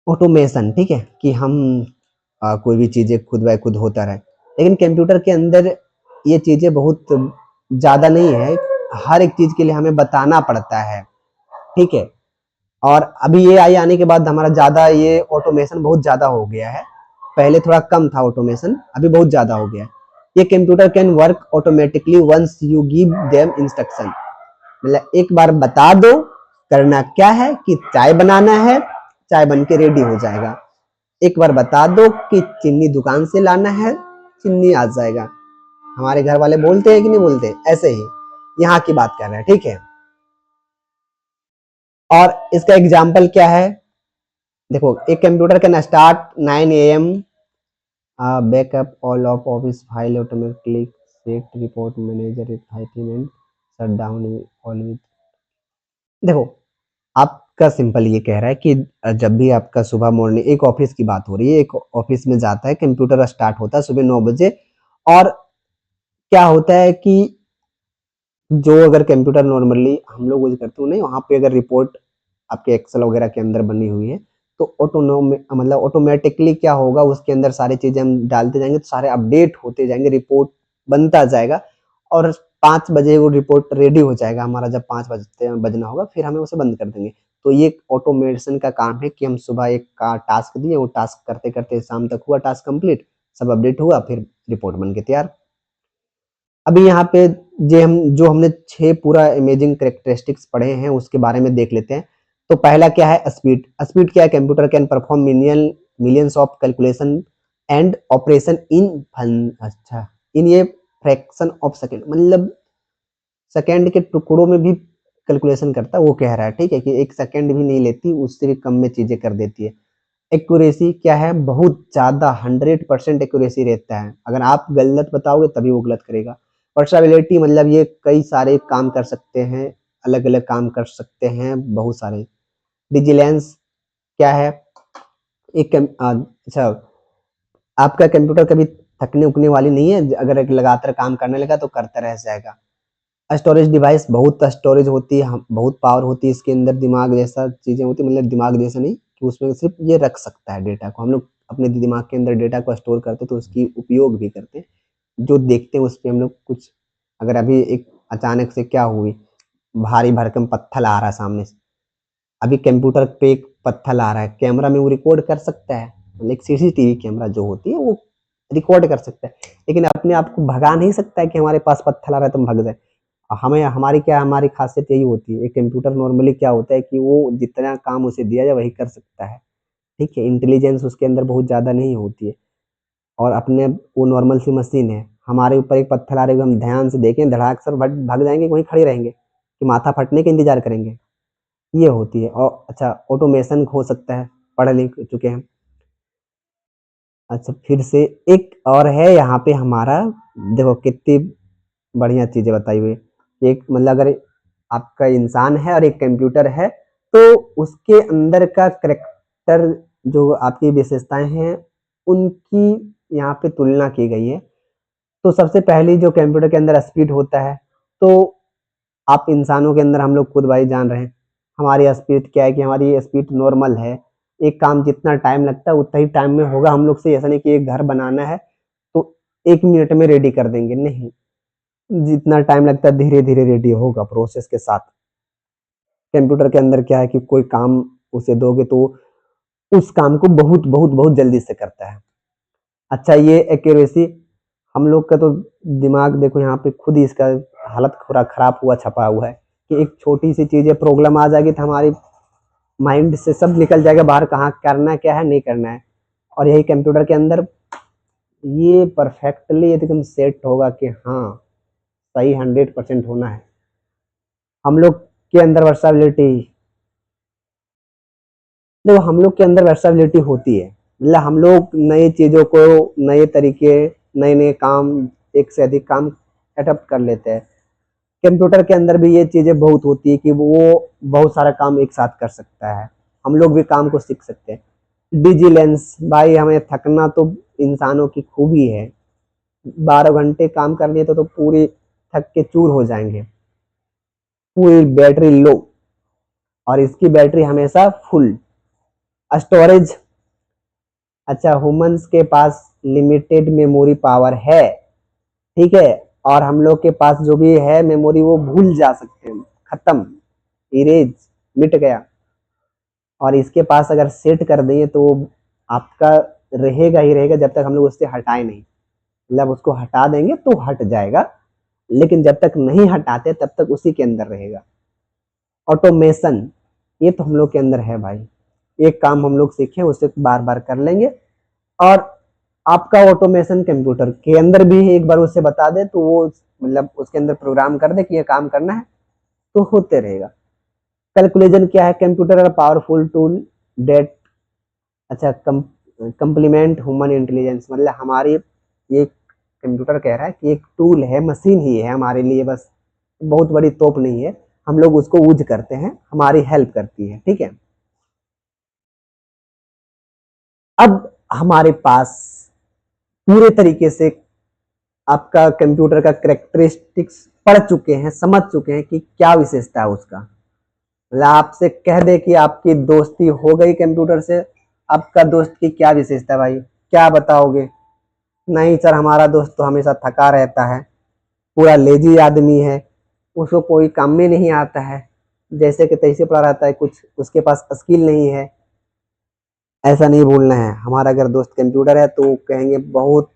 [SPEAKER 1] ऑटोमेशन। ठीक है, कि हम कोई भी चीजें खुद बाय खुद होता रहे। लेकिन कंप्यूटर के अंदर ये चीजें बहुत ज्यादा नहीं है, हर एक चीज के लिए हमें बताना पड़ता है। ठीक है, और अभी ये आई आने के बाद हमारा ज्यादा ये ऑटोमेशन बहुत ज्यादा हो गया है, पहले थोड़ा कम था ऑटोमेशन, अभी बहुत ज्यादा हो गया है। ये computer can work automatically once you give them instruction, मतलब एक बार बता दो करना क्या है, कि चाय बनाना है, चाय बन के रेडी हो जाएगा। एक बार बता दो कि चीनी दुकान से लाना है, चीनी आ जाएगा। हमारे घर वाले बोलते हैं कि नहीं बोलते, ऐसे ही यहाँ की बात कर रहे हैं। ठीक है, और इसका एग्जाम्पल क्या है, देखो एक computer can start 9 AM, backup all of office file automatically, set report manager and shut down all with. देखो आपका सिंपल ये कह रहा है कि जब भी आपका सुबह मॉर्निंग, एक ऑफिस की बात हो रही है, एक ऑफिस में जाता है, कंप्यूटर स्टार्ट होता है सुबह 9 बजे, और क्या होता है कि जो अगर कंप्यूटर नॉर्मली हम लोग यूज करते हो नहीं, वहाँ पे अगर रिपोर्ट आपके एक्सेल वगैरह के अंदर बनी हुई है, तो ऑटोनोम मतलब ऑटोमेटिकली क्या होगा, उसके अंदर सारी चीजें हम डालते जाएंगे तो सारे अपडेट होते जाएंगे, रिपोर्ट बनता जाएगा, और 5 बजे वो रिपोर्ट रेडी हो जाएगा हमारा। जब 5 बजते बजना होगा फिर हमें उसे बंद कर देंगे। तो ये ऑटोमेशन का काम है कि हम सुबह एक का टास्क दिए, वो टास्क करते करते शाम तक हुआ टास्क कंप्लीट, सब अपडेट हुआ, फिर रिपोर्ट बन के तैयार। अभी यहाँ पे जो हमने 6 पूरा इमेजिंग कैरेक्टरिस्टिक्स पढ़े हैं उसके बारे में देख लेते हैं। तो पहला क्या है, स्पीड। स्पीड क्या है, computer can perform millions of calculation and operation in ये फ्रैक्शन ऑफ सेकेंड, मतलब सेकेंड के टुकड़ों में भी कैलकुलेशन करता है, वो कह रहा है। ठीक है, कि एक सेकेंड भी नहीं लेती, उससे भी कम में चीजें कर देती है। एक्यूरेसी क्या है, बहुत ज्यादा 100% एक्यूरेसी रहता है, अगर आप गलत बताओगे तभी वो गलत करेगा। वर्सेबिलिटी मतलब ये कई सारे काम कर सकते हैं, अलग अलग काम कर सकते हैं बहुत सारे। विजिलेंस क्या है, एक अच्छा, आपका कंप्यूटर कभी थकने उकने वाली नहीं है, अगर एक लगातार काम करने लगा तो करता रह जाएगा। स्टोरेज डिवाइस बहुत स्टोरेज होती है, बहुत पावर होती है इसके अंदर, दिमाग जैसा चीज़ें होती है, मतलब दिमाग जैसा नहीं कि उसमें सिर्फ ये रख सकता है डेटा को। हम लोग अपने दिमाग के अंदर डेटा को स्टोर करते हैं तो उसकी उपयोग भी करते हैं। जो देखते हैं उस पे हम लोग कुछ, अगर अभी एक अचानक से क्या हुई, भारी भरकम पत्थर आ रहा है सामने से, अभी कंप्यूटर पे एक पत्थर आ रहा है, कैमरा में वो रिकॉर्ड कर सकता है, मतलब एक सीसीटीवी कैमरा जो होती है वो रिकॉर्ड कर सकता है, लेकिन अपने आप को भगा नहीं सकता है कि हमारे पास पत्थर आ रहा है तो हम भग जाए। हमें हमारी क्या, हमारी खासियत यही होती है। एक कंप्यूटर नॉर्मली क्या होता है कि वो जितना काम उसे दिया जाए वही कर सकता है, ठीक है, इंटेलिजेंस उसके अंदर बहुत ज़्यादा नहीं होती है। और अपने वो नॉर्मल सी मशीन है, हमारे ऊपर एक पत्थर आ रहा है, हम ध्यान से देखें धड़ाक से भाग जाएंगे, वहीं खड़े रहेंगे कि माथा फटने का इंतजार करेंगे, ये होती है। और अच्छा, ऑटोमेशन हो सकता है, पढ़ लिख चुके हैं। अच्छा, फिर से एक और है यहाँ पे हमारा, देखो कितनी बढ़िया चीज़ें बताई हुई। एक मतलब अगर आपका इंसान है और एक कंप्यूटर है तो उसके अंदर का करैक्टर, जो आपकी विशेषताएं हैं उनकी यहाँ पे तुलना की गई है। तो सबसे पहली जो कंप्यूटर के अंदर स्पीड होता है, तो आप इंसानों के अंदर हम लोग खुद भाई जान रहे हैं हमारी स्पीड क्या है, कि हमारी स्पीड नॉर्मल है। एक काम जितना टाइम लगता है उतना ही टाइम में होगा हम लोग से। ऐसा नहीं कि एक घर बनाना है तो 1 मिनट में रेडी कर देंगे, नहीं, जितना टाइम लगता है धीरे धीरे रेडी होगा प्रोसेस के साथ। कंप्यूटर के अंदर क्या है कि कोई काम उसे दोगे तो उस काम को बहुत बहुत बहुत जल्दी से करता है। अच्छा, ये एक्यूरेसी, हम लोग का तो दिमाग देखो यहाँ पे खुद ही इसका हालत पूरा खराब हुआ छपा हुआ है कि एक छोटी सी चीज़ है, प्रॉब्लम आ जाएगी तो हमारी माइंड से सब निकल जाएगा बाहर, कहाँ करना क्या है नहीं करना है। और यही कंप्यूटर के अंदर ये परफेक्टली एकदम सेट होगा कि हाँ सही 100% होना है। हम लोग के अंदर वर्साबिलिटी, देखो हम लोग के अंदर वर्साबिलिटी होती है, मतलब हम लोग नई चीज़ों को, नए तरीके, नए नए काम, एक से अधिक काम अडॉप्ट कर लेते हैं। कंप्यूटर के अंदर भी ये चीज़ें बहुत होती है कि वो बहुत सारा काम एक साथ कर सकता है, हम लोग भी काम को सीख सकते हैं। डिजिलेंस भाई, हमें थकना तो इंसानों की खूबी है, 12 घंटे काम कर लिए तो पूरी थक के चूर हो जाएंगे, पूरी बैटरी लो, और इसकी बैटरी हमेशा फुल। स्टोरेज, अच्छा, ह्यूमंस के पास लिमिटेड मेमोरी पावर है, ठीक है, और हम लोग के पास जो भी है मेमोरी वो भूल जा सकते हैं, खत्म, इरेज, मिट गया। और इसके पास अगर सेट कर दें तो आपका रहेगा ही रहेगा जब तक हम लोग उससे हटाए नहीं, मतलब उसको हटा देंगे तो हट जाएगा, लेकिन जब तक नहीं हटाते तब तक उसी के अंदर रहेगा। ऑटोमेशन, ये तो हम लोग के अंदर है भाई, एक काम हम लोग सीखे उसे बार बार कर लेंगे। और आपका ऑटोमेशन कंप्यूटर के अंदर भी एक बार उसे बता दे तो वो मतलब उसके अंदर प्रोग्राम कर दे कि ये काम करना है तो होते रहेगा। कैलकुलेशन क्या है, कंप्यूटर पावरफुल टूल डेट, अच्छा, कंप्लीमेंट ह्यूमन इंटेलिजेंस, मतलब हमारी ये कंप्यूटर कह रहा है कि एक टूल है, मशीन ही है हमारे लिए, बस बहुत बड़ी तोप नहीं है, हम लोग उसको यूज करते हैं, हमारी हेल्प करती है, ठीक है। अब हमारे पास पूरे तरीके से आपका कंप्यूटर का कैरेक्टरिस्टिक्स पढ़ चुके हैं, समझ चुके हैं कि क्या विशेषता है उसका। मतलब आपसे कह दे कि आपकी दोस्ती हो गई कंप्यूटर से, आपका दोस्त की क्या विशेषता है भाई, क्या बताओगे? नहीं सर, हमारा दोस्त तो हमेशा थका रहता है, पूरा लेजी आदमी है, उसको कोई काम में नहीं आता है, जैसे कि तैसे पड़ा रहता है, कुछ उसके पास स्किल नहीं है। ऐसा नहीं बोलना है, हमारा अगर दोस्त कंप्यूटर है तो कहेंगे बहुत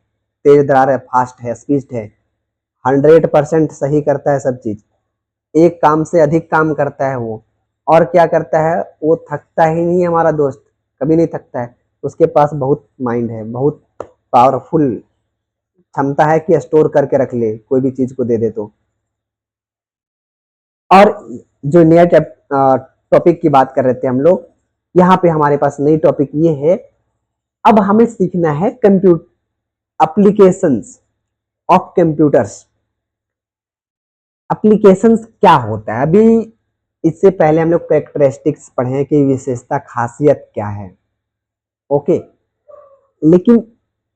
[SPEAKER 1] तेज दरार है, फास्ट है, स्पीड है, 100% सही करता है सब चीज, एक काम से अधिक काम करता है वो। और क्या करता है, वो थकता ही नहीं है हमारा दोस्त, कभी नहीं थकता है, उसके पास बहुत माइंड है, बहुत पावरफुल क्षमता है कि स्टोर करके रख ले, कोई भी चीज को दे दे तो। और जो नया टॉपिक की बात कर रहे थे हम लोग, यहाँ पे हमारे पास नई टॉपिक ये है, अब हमें सीखना है computer applications of computers. Applications क्या होता है, अभी इससे पहले हम लोग कैरेक्टरिस्टिक्स पढ़े कि विशेषता, खासियत क्या है, ओके, लेकिन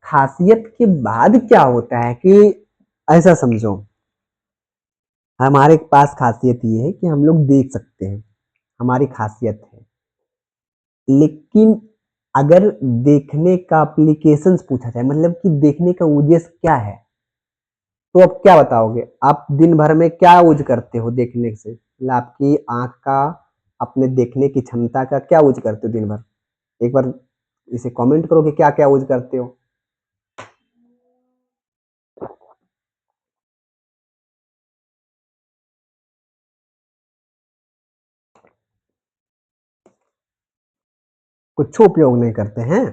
[SPEAKER 1] खासियत के बाद क्या होता है कि, ऐसा समझो, हमारे पास खासियत ये है कि हम लोग देख सकते हैं, हमारी खासियत है। लेकिन अगर देखने का एप्लीकेशंस पूछा जाए, मतलब कि देखने का उद्देश्य क्या है? तो आप क्या बताओगे? आप दिन भर में क्या यूज़ करते हो देखने से? मतलब आपकी आँख का, अपने देखने की क्षमता का क्या यूज़ करते हो दिन भर? एक बार इसे कमेंट करो कि क्या-क्या यूज़ करते हो? कुछ उपयोग नहीं करते हैं?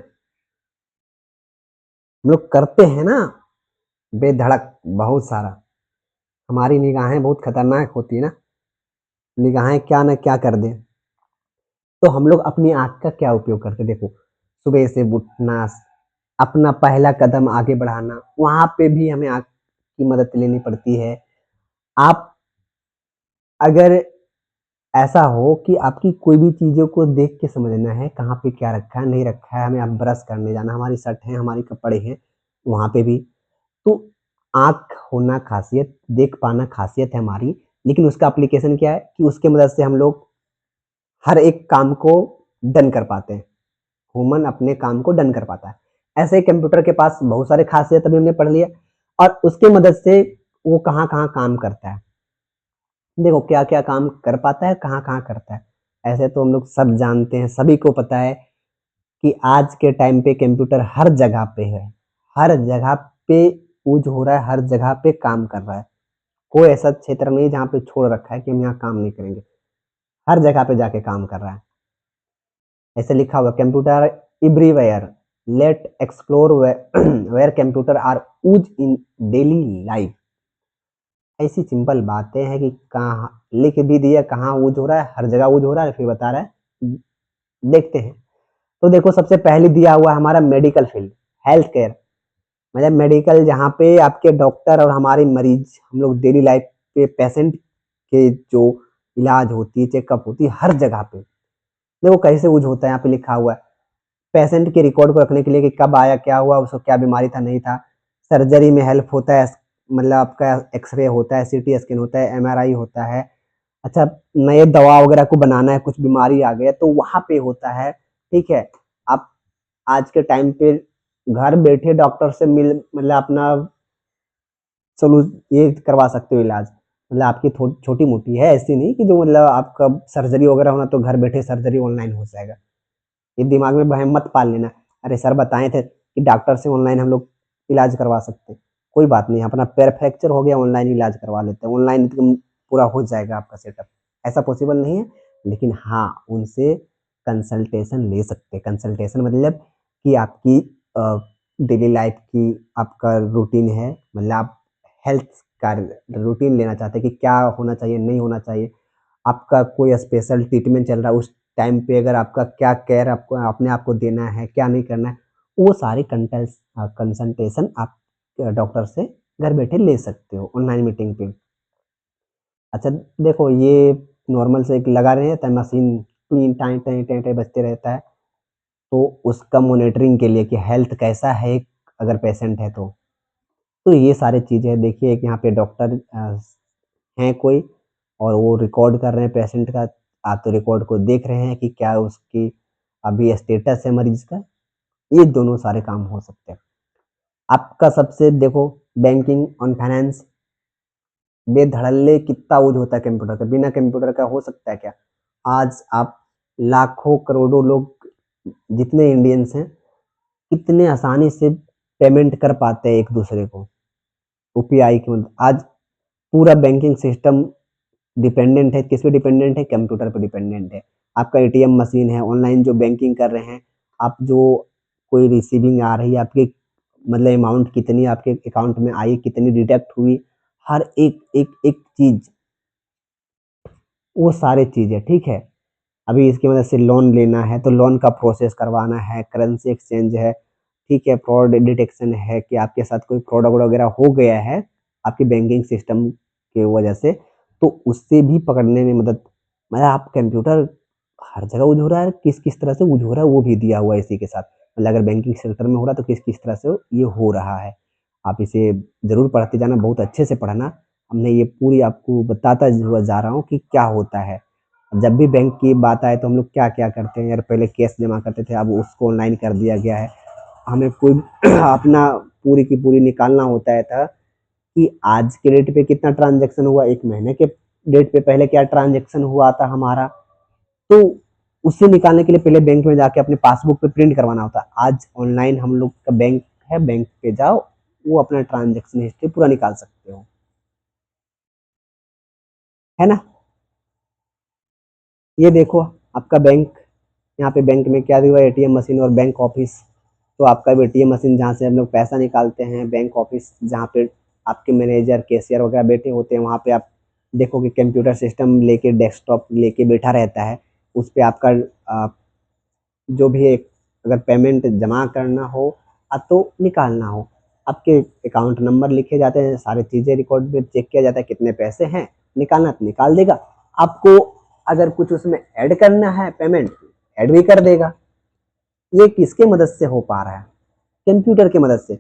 [SPEAKER 1] हम लोग करते हैं ना, बेधड़क बहुत सारा। हमारी निगाहें बहुत खतरनाक होती है ना, निगाहें क्या न क्या कर दें। तो हम लोग अपनी आँख का क्या उपयोग करते हैं? देखो, सुबह से उठना, अपना पहला कदम आगे बढ़ाना, वहाँ पे भी हमें आँख की मदद लेनी पड़ती है। आप अगर ऐसा हो कि आपकी कोई भी चीज़ों को देख के समझना है, कहाँ पे क्या रखा है, नहीं रखा है, हमें अब ब्रश करने जाना, हमारी शर्ट है, हमारे कपड़े हैं, वहाँ पे भी। तो आँख होना ख़ासियत, देख पाना ख़ासियत है हमारी, लेकिन उसका एप्लीकेशन क्या है कि उसकी मदद से हम लोग हर एक काम को डन कर पाते हैं। ह्यूमन अपने काम को डन कर पाता है। ऐसे ही कंप्यूटर के पास बहुत सारे ख़ासियत अभी हमने पढ़ लिया और उसकी मदद से वो कहाँ-कहाँ काम करता है। देखो क्या-क्या काम कर पाता है, कहाँ-कहाँ करता है। ऐसे तो हम लोग सब जानते हैं, सभी को पता है कि आज के टाइम पे कंप्यूटर हर जगह पे है। हर जगह पे यूज़ हो रहा है, हर जगह पे काम कर रहा है। कोई ऐसा क्षेत्र नहीं है जहाँ पे छोड़ रखा है कि हम यहाँ काम नहीं करेंगे। हर जगह पे जाके काम कर रहा है। ऐसे लिखा हुआ है computer everywhere, let explore where computer are used in daily life. ऐसी सिंपल बातें हैं कि कहाँ लिख भी दिया, कहाँ यूज़ हो रहा है, हर जगह यूज़ हो रहा है, फिर बता रहा है। देखते हैं। तो देखो सबसे पहले दिया हुआ है हमारा मेडिकल फील्ड, हेल्थ केयर। मतलब मेडिकल जहाँ पे आपके डॉक्टर और हमारे मरीज, हम लोग डेली लाइफ पे पेशेंट के जो इलाज होती है, चेकअप होती है, हर जगह पे। देखो कैसे यूज़ होता है, यहाँ पे लिखा हुआ है। पेशेंट के रिकॉर्ड को रखने के लिए कि कब आया, क्या हुआ, उसको क्या बीमारी था, नहीं था। सर्जरी में हेल्प होता है, मतलब आपका एक्स-रे होता है, सीटी स्कैन होता है, एमआरआई होता है। अच्छा, नए दवा वगैरह को बनाना है, कुछ बीमारी आ गया तो वहाँ पे होता है, ठीक है? आप आज के टाइम पे घर बैठे डॉक्टर से मिल, मतलब अपना सलू ये करवा सकते हो इलाज। मतलब आपकी थो छोटी-मोटी है, ऐसी नहीं कि जो मतलब आपका सर्जरी वगैरह होना तो घर बैठे सर्जरी ऑनलाइन हो जाएगा। ये दिमाग में वहम मत पाल लेना, अरे सर बताए थे कि डॉक्टर से ऑनलाइन हम लोग इलाज करवा सकते हैं। कोई बात नहीं, अपना पैर फ्रैक्चर हो गया, ऑनलाइन इलाज करवा लेते हैं, ऑनलाइन एकदम पूरा हो जाएगा आपका सेटअप। ऐसा पॉसिबल नहीं है, लेकिन हाँ, उनसे कंसल्टेशन ले सकते हैं। कंसल्टेशन मतलब कि आपकी डेली लाइफ की आपका रूटीन है, मतलब आप हेल्थ का रूटीन लेना चाहते हैं कि क्या होना चाहिए, नहीं होना चाहिए। आपका कोई स्पेशल ट्रीटमेंट चल रहा है, उस टाइम पे अगर आपका क्या केयर आपको अपने आप को देना है, क्या नहीं करना है, वो सारी कंसल्टेशन आप डॉक्टर से घर बैठे ले सकते हो ऑनलाइन मीटिंग पे। अच्छा, देखो ये नॉर्मल से एक लगा रहता है मशीन, टुई टाई टाई टाई टाई बजते रहता है, तो उसका मॉनिटरिंग के लिए कि हेल्थ कैसा है अगर पेशेंट है तो। तो ये सारी चीज़ें देखिए, एक यहाँ पे डॉक्टर हैं कोई और वो रिकॉर्ड कर रहे हैं पेशेंट का। आप तो रिकॉर्ड को देख रहे हैं कि क्या उसकी अभी स्टेटस है मरीज का। ये दोनों सारे काम हो सकते हैं। आपका सबसे देखो, बैंकिंग ऑन फाइनेंस, बेधड़ल्ले कितना यूज़ होता है कंप्यूटर का, बिना कंप्यूटर का हो सकता है क्या? आज आप लाखों करोड़ों लोग जितने इंडियंस हैं, कितने आसानी से पेमेंट कर पाते हैं एक दूसरे को यूपीआई की मदद। आज पूरा बैंकिंग सिस्टम डिपेंडेंट है, किस पे डिपेंडेंट है? कंप्यूटर पे डिपेंडेंट है। आपका एटीएम मशीन है, ऑनलाइन जो बैंकिंग कर रहे हैं, आप जो कोई रिसीविंग आ रही है आपकी, मतलब अमाउंट कितनी आपके अकाउंट में आई, कितनी डिडक्ट हुई, हर एक चीज़, वो सारी चीज़ें, ठीक है? अभी इसकी मदद से लोन लेना है, तो लोन का प्रोसेस करवाना है, करेंसी एक्सचेंज है, ठीक है? फ्रॉड डिटेक्शन है कि आपके साथ कोई फ्रॉड वगैरह हो गया है, आपकी बैंकिंग सिस्टम की वजह से, तो उससे भी पकड़ने में मदद, मतलब आप कंप्यूटर हर जगह यूज़ हो रहा है, किस-किस तरह से यूज़ हो रहा है वो भी दिया हुआ है इसी के साथ। मतलब अगर बैंकिंग सेक्टर में हो रहा है तो किस-किस तरह से ये हो रहा है। आप इसे ज़रूर पढ़ते जाना, बहुत अच्छे से पढ़ना। हमने ये पूरी आपको बताता हुआ जा रहा हूँ कि क्या होता है। जब भी बैंक की बात आए तो हम लोग क्या-क्या करते हैं यार, पहले कैश जमा करते थे, अब उसको ऑनलाइन कर दिया गया है। हमें कोई अपना पूरी की पूरी निकालना होता है था कि आज के डेट पे कितना ट्रांज़ैक्शन हुआ, 1 महीने के डेट पे पहले क्या ट्रांज़ैक्शन हुआ था हमारा, तो उसे निकालने के लिए पहले बैंक में जाके अपने पासबुक पे प्रिंट करवाना होता है। आज ऑनलाइन हम लोग का बैंक है, बैंक पे जाओ, वो अपना ट्रांज़ैक्शन हिस्ट्री पूरा निकाल सकते हो, है ना? ये देखो आपका बैंक, यहाँ पे बैंक में क्या दिया हुआ है, एटीएम मशीन और बैंक ऑफिस। तो आपका भी एटीएम मशीन जहाँ से हम लोग पैसा निकालते हैं, बैंक ऑफिस जहाँ पे आपके मैनेजर, कैशियर वगैरह बैठे होते हैं, वहाँ पे आप देखोगे कंप्यूटर सिस्टम लेके, डेस्कटॉप लेके बैठा रहता है। उस पे आपका जो भी एक अगर पेमेंट जमा करना हो तो निकालना हो, आपके अकाउंट नंबर लिखे जाते हैं, सारी चीज़ें रिकॉर्ड में चेक किया जाता है, कितने पैसे हैं, निकालना तो निकाल देगा। आपको अगर कुछ उसमें ऐड करना है पेमेंट, ऐड भी कर देगा। ये किसके मदद से हो पा रहा है? कंप्यूटर की मदद से।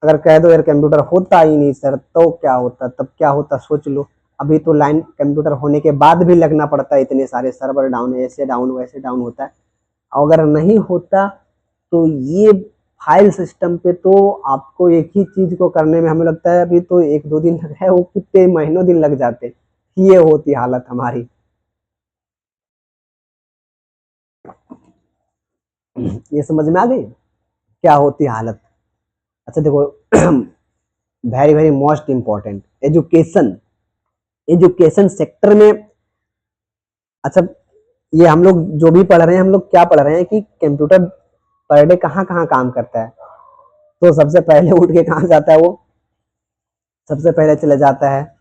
[SPEAKER 1] अगर कह दो यार कंप्यूटर होता ही नहीं सर, तो क्या होता, तब क्या होता सोच लो। अभी तो लाइन कंप्यूटर होने के बाद भी लगना पड़ता है, इतने सारे सर्वर डाउन, ऐसे डाउन वैसे डाउन होता है। अगर नहीं होता तो ये फाइल सिस्टम पे तो आपको एक ही चीज को करने में हमें लगता है अभी तो 1-2 दिन लग रहा है, वो कितने महीनों दिन लग जाते। ये होती हालत हमारी। ये समझ में आ गई क्या होती हालत? अच्छा देखो, very very most important, education. Education sector में, अच्छा ये हम लोग जो भी पढ़ रहे हैं, हम लोग क्या पढ़ रहे हैं कि कंप्यूटर पर डे कहाँ कहाँ काम करता है। तो सबसे पहले उठ के कहाँ जाता है वो, सबसे पहले चले जाता है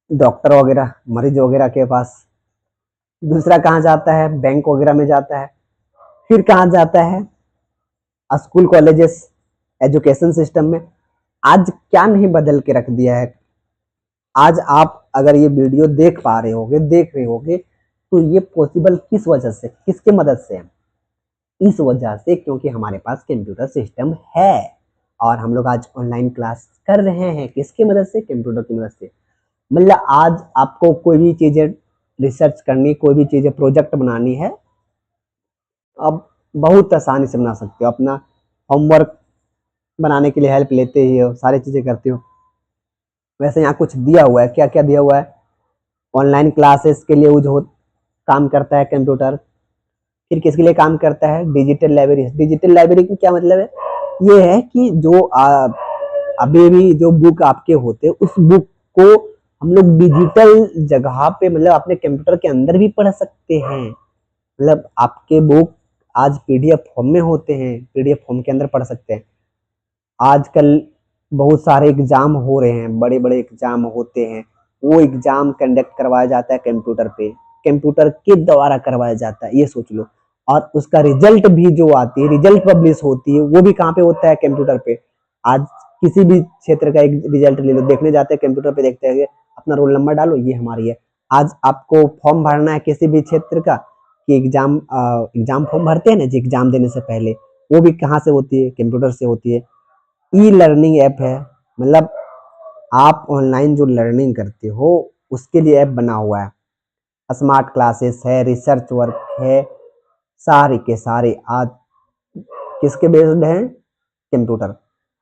[SPEAKER 1] डॉक्टर वगैरह, मरीज वगैरह के पास। दूसरा कहाँ जाता है, बैंक वगैरह में जाता है। फिर कहाँ जाता है, स्कूल कॉलेजेस, एजुकेशन सिस्टम में। आज क्या नहीं बदल के रख दिया है। आज आप अगर ये वीडियो देख पा रहे होगे, देख रहे होगे, तो ये पॉसिबल किस वजह से, किसके मदद से है? इस वजह से क्योंकि हमारे पास कंप्यूटर सिस्टम है और हम लोग आज ऑनलाइन क्लास कर रहे हैं। किसकी मदद से? कंप्यूटर की मदद से। मतलब आज आपको कोई भी चीज़ें रिसर्च करनी, कोई भी चीज़ें प्रोजेक्ट बनानी है, आप बहुत आसानी से बना सकते हो। अपना होमवर्क बनाने के लिए हेल्प लेते ही हो, सारी चीज़ें करते हो। वैसे यहाँ कुछ दिया हुआ है, क्या क्या दिया हुआ है? ऑनलाइन क्लासेस के लिए यूज हो, काम करता है कंप्यूटर। फिर किसके लिए काम करता है? Digital library. डिजिटल लाइब्रेरी का क्या मतलब है? ये है कि जो अभी भी जो बुक आपके होते हैं, उस बुक को हम लोग डिजिटल जगह पे, मतलब अपने कंप्यूटर के अंदर भी पढ़ सकते हैं। मतलब आपके बुक आज पीडीएफ फॉर्म में होते हैं, पीडीएफ फॉर्म के अंदर पढ़ सकते हैं। आजकल बहुत सारे एग्जाम हो रहे हैं, बड़े बड़े एग्जाम होते हैं, वो एग्जाम कंडक्ट करवाया जाता है कंप्यूटर पे, कंप्यूटर के द्वारा करवाया जाता है, ये सोच लो। और उसका रिजल्ट भी जो आती है, रिजल्ट पब्लिश होती है, वो भी कहाँ पे होता है? कंप्यूटर पे। आज किसी भी क्षेत्र का एक रिजल्ट ले लो, देखने जाते हैं कंप्यूटर पे, देखते हैं अपना रोल नंबर डालो, ये हमारी है। आज आपको फॉर्म भरना है किसी भी क्षेत्र का, कि एग्जाम एग्जाम फॉर्म भरते हैं ना जी, एग्जाम देने से पहले, वो भी कहाँ से होती है? कंप्यूटर से होती है। ई लर्निंग ऐप है, मतलब आप ऑनलाइन जो लर्निंग करते हो उसके लिए ऐप बना हुआ है। स्मार्ट क्लासेस है, रिसर्च वर्क है, सारे के सारे आज किसके बेस्ड हैं? कंप्यूटर।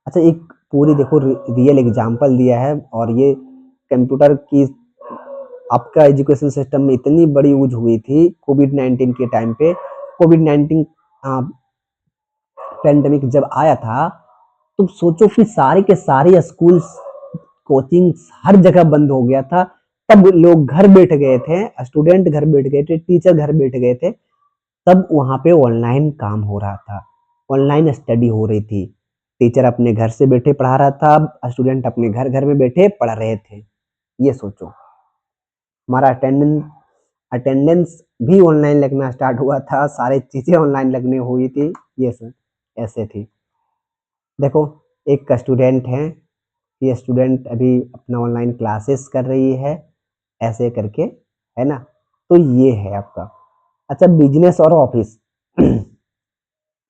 [SPEAKER 1] अच्छा एक पूरी देखो रियल एग्जांपल दिया है, और ये कंप्यूटर की आपका एजुकेशन सिस्टम में इतनी बड़ी यूज हुई थी कोविड-19 के टाइम पे। कोविड-19 पेंडेमिक जब आया था, तुम सोचो कि सारे के सारे स्कूल्स, कोचिंग हर जगह बंद हो गया था। तब लोग घर बैठ गए थे, स्टूडेंट घर बैठ गए थे, टीचर घर बैठ गए थे। तब वहाँ पे ऑनलाइन काम हो रहा था, ऑनलाइन स्टडी हो रही थी। टीचर अपने घर से बैठे पढ़ा रहा था, स्टूडेंट अपने घर घर में बैठे पढ़ रहे थे। ये सोचो, हमारा अटेंडेंस अटेंडेंस भी ऑनलाइन लगना स्टार्ट हुआ था, सारी चीज़ें ऑनलाइन लगने हुई थी। ये सब ऐसे थी। देखो एक स्टूडेंट है, ये स्टूडेंट अभी अपना ऑनलाइन क्लासेस कर रही है, ऐसे करके, है ना? तो ये है आपका। अच्छा बिजनेस और ऑफिस,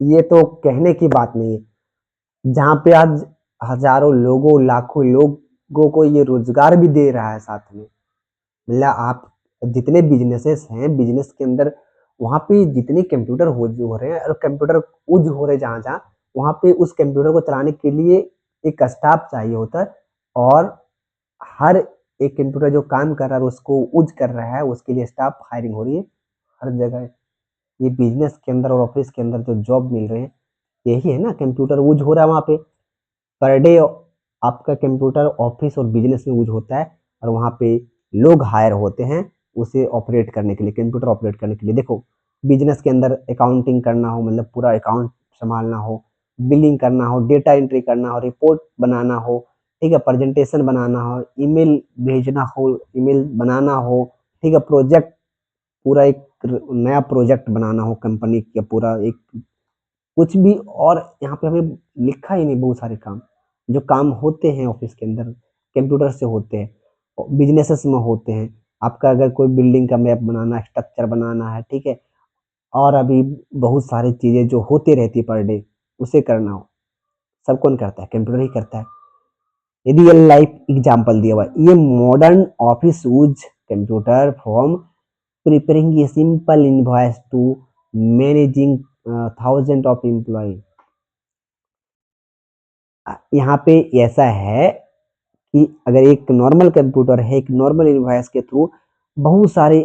[SPEAKER 1] ये तो कहने की बात नहीं है। जहाँ पे आज हजारों लोगों, लाखों लोग को ये रोजगार भी दे रहा है साथ में। मतलब आप जितने बिजनेसेस हैं, बिजनेस के अंदर वहाँ पे जितने कंप्यूटर हो रहे हैं और कंप्यूटर यूज हो रहे जहाँ जहाँ, वहाँ पे उस कंप्यूटर को चलाने के लिए एक स्टाफ चाहिए होता है, और हर एक कंप्यूटर जो काम कर रहा है और उसको यूज कर रहा है, उसके लिए स्टाफ हायरिंग हो रही है हर जगह। ये बिजनेस के अंदर और ऑफिस के अंदर जो जॉब मिल रहे हैं, यही है ना, कंप्यूटर यूज हो रहा है वहाँ पे। पर डे आपका कंप्यूटर ऑफिस और बिजनेस में यूज होता है, और वहाँ पे लोग हायर होते हैं उसे ऑपरेट करने के लिए, कंप्यूटर ऑपरेट करने के लिए। देखो, बिजनेस के अंदर अकाउंटिंग करना हो, मतलब पूरा अकाउंट संभालना हो, बिलिंग करना हो, डेटा एंट्री करना हो, रिपोर्ट बनाना हो, ठीक है, प्रेजेंटेशन बनाना हो, ईमेल भेजना हो, ईमेल बनाना हो, ठीक है, प्रोजेक्ट, पूरा एक नया प्रोजेक्ट बनाना हो कंपनी का, पूरा एक कुछ भी। और यहाँ पे हमें लिखा ही नहीं, बहुत सारे काम जो काम होते हैं ऑफिस के अंदर कंप्यूटर से होते हैं, बिजनेसेस में होते हैं। आपका अगर कोई बिल्डिंग का मैप बनाना है, स्ट्रक्चर बनाना है, ठीक है, और अभी बहुत सारी चीजें जो होती रहती है पर डे, उसे करना हो, सब कौन करता है? कंप्यूटर ही करता है। ये रियल लाइफ एग्जांपल दिया हुआ है, ये modern office use computer from preparing a simple invoice to managing thousand of employ. यहाँ पे ऐसा है कि अगर एक नॉर्मल कंप्यूटर है, एक नॉर्मल इनवॉइस के थ्रू बहुत सारे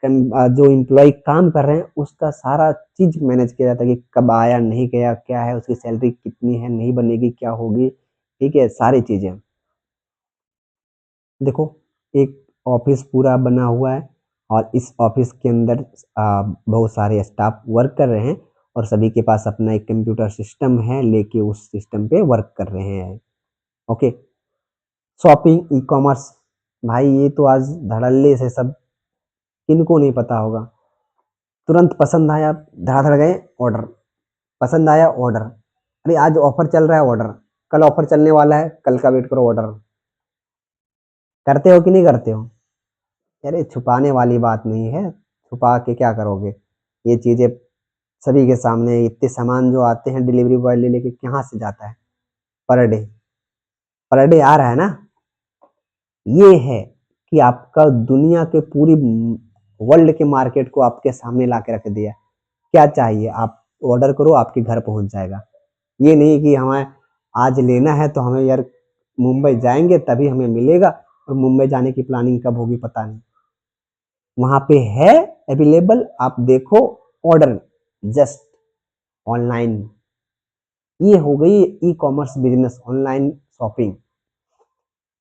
[SPEAKER 1] जो एम्प्लॉय काम कर रहे हैं, उसका सारा चीज मैनेज किया जाता है कि कब आया, नहीं गया, क्या है, उसकी सैलरी कितनी है, नहीं बनेगी, क्या होगी, ठीक है, सारी चीजें। देखो, एक ऑफिस पूरा बना हुआ है, और इस ऑफिस के अंदर बहुत सारे स्टाफ वर्क कर रहे हैं, और सभी के पास अपना एक कंप्यूटर सिस्टम है, लेके उस सिस्टम पे वर्क कर रहे हैं। ओके, शॉपिंग, ई कॉमर्स, भाई ये तो आज धड़ल्ले से सब, किनको नहीं पता होगा। तुरंत पसंद आया, धड़ाधड़ गए ऑर्डर, पसंद आया ऑर्डर, अरे आज ऑफर चल रहा है ऑर्डर, कल ऑफर चलने वाला है, कल का वेट करो ऑर्डर। करते हो कि नहीं करते हो? अरे छुपाने वाली बात नहीं है, छुपा के क्या करोगे? ये चीजें सभी के सामने, इतने सामान जो आते हैं डिलीवरी बॉय ले लेके कहाँ से जाता है? पर डे, पर डे आ रहा है ना। ये है कि आपका दुनिया के पूरी वर्ल्ड के मार्केट को आपके सामने ला के रख दिया। क्या चाहिए, आप ऑर्डर करो, आपके घर पहुंच जाएगा। ये नहीं कि हमें आज लेना है तो हमें यार मुंबई जाएंगे तभी हमें मिलेगा, और मुंबई जाने की प्लानिंग कब होगी पता नहीं। वहां पे है अवेलेबल, आप देखो, ऑर्डर जस्ट ऑनलाइन। ये हो गई e commerce business, online shopping.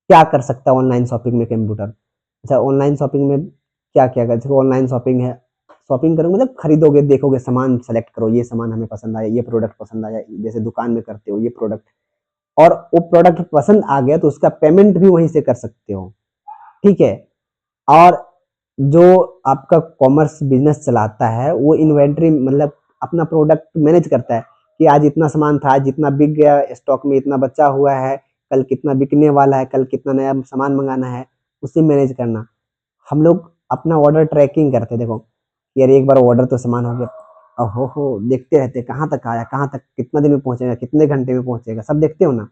[SPEAKER 1] क्या कर सकता है ऑनलाइन शॉपिंग में कंप्यूटर? अच्छा, ऑनलाइन शॉपिंग में क्या क्या कर, जैसे ऑनलाइन शॉपिंग है, शॉपिंग करोगे मतलब खरीदोगे, देखोगे, सामान सेलेक्ट करो, ये सामान हमें पसंद आया, ये प्रोडक्ट पसंद आया, जैसे दुकान में करते हो ये प्रोडक्ट, और वो प्रोडक्ट पसंद आ गया तो उसका पेमेंट भी वहीं से कर सकते हो, ठीक है। और जो आपका कॉमर्स बिजनेस चलाता है, वो इन्वेंट्री, मतलब अपना प्रोडक्ट मैनेज करता है कि आज इतना सामान था, आज इतना बिक गया, स्टॉक में इतना बचा हुआ है, कल कितना बिकने वाला है, कल कितना नया सामान मंगाना है, उसे मैनेज करना। हम लोग अपना ऑर्डर ट्रैकिंग करते, देखो यार एक बार ऑर्डर तो सामान हो गया, हो देखते रहते कहाँ तक आया, कहाँ तक, कितना दिन में पहुंचेगा, कितने घंटे में पहुंचेगा, सब देखते हो ना।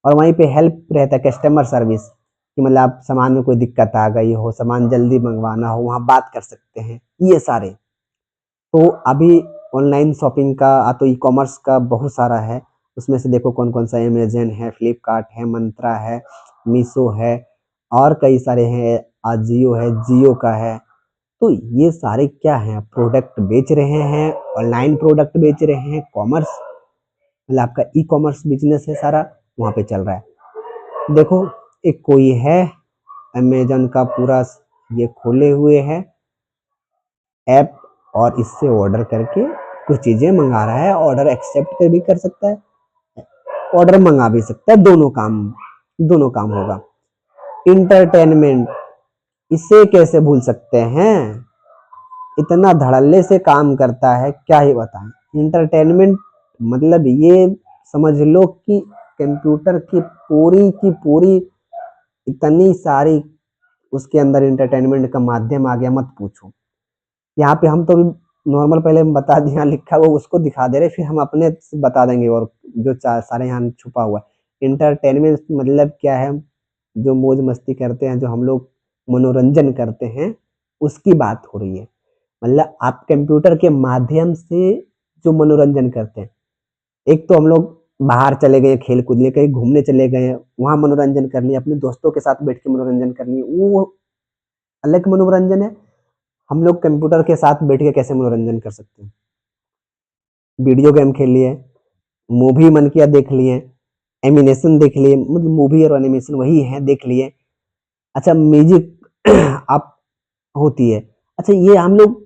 [SPEAKER 1] और वहीं पे हेल्प रहता है, कस्टमर सर्विस, कि मतलब आप सामान में कोई दिक्कत आ गई हो, सामान जल्दी मंगवाना हो, वहाँ बात कर सकते हैं, ये सारे। तो अभी ऑनलाइन शॉपिंग का तो ई कॉमर्स का बहुत सारा है, उसमें से देखो कौन कौन सा, अमेजन है, फ्लिपकार्ट है, मंत्रा है, मीशो है, और कई सारे हैं, आजियो है, जियो का है। तो ये सारे क्या हैं, प्रोडक्ट बेच रहे हैं, ऑनलाइन प्रोडक्ट बेच रहे हैं, कॉमर्स, मतलब आपका ई कॉमर्स बिजनेस है सारा, वहाँ पे चल रहा है। देखो, एक कोई है अमेजन का पूरा, ये खोले हुए है ऐप, और इससे ऑर्डर करके कुछ चीजें मंगा रहा है, ऑर्डर एक्सेप्ट कर भी कर सकता है, ऑर्डर मंगा भी सकता है, दोनों काम होगा। इंटरटेनमेंट, इसे कैसे भूल सकते हैं, इतना धड़ल्ले से काम करता है, क्या ही बताएं। इंटरटेनमेंट मतलब ये समझ लो कि कंप्यूटर की पूरी इतनी सारी उसके अंदर इंटरटेनमेंट का माध्यम आ गया, मत पूछो। यहाँ पे हम तो नॉर्मल पहले बता दिया, लिखा हुआ उसको दिखा दे रहे, फिर हम अपने से बता देंगे, और जो सारे यहाँ छुपा हुआ है। इंटरटेनमेंट मतलब क्या है, जो मौज मस्ती करते हैं, जो हम लोग मनोरंजन करते हैं, उसकी बात हो रही है। मतलब आप कंप्यूटर के माध्यम से जो मनोरंजन करते हैं, एक तो हम लोग बाहर चले गए खेल कूद लिए, कहीं घूमने चले गए, वहाँ मनोरंजन कर लिया, अपने दोस्तों के साथ बैठ के मनोरंजन कर लिए, वो अलग मनोरंजन है। हम लोग कंप्यूटर के साथ बैठ के कैसे मनोरंजन कर सकते हैं? वीडियो गेम खेल लिए, मूवी मन किया देख लिए, एनिमेशन देख लिए, मतलब मूवी और एनिमेशन वही है, देख लिए। अच्छा म्यूजिक आप होती है। अच्छा ये हम लोग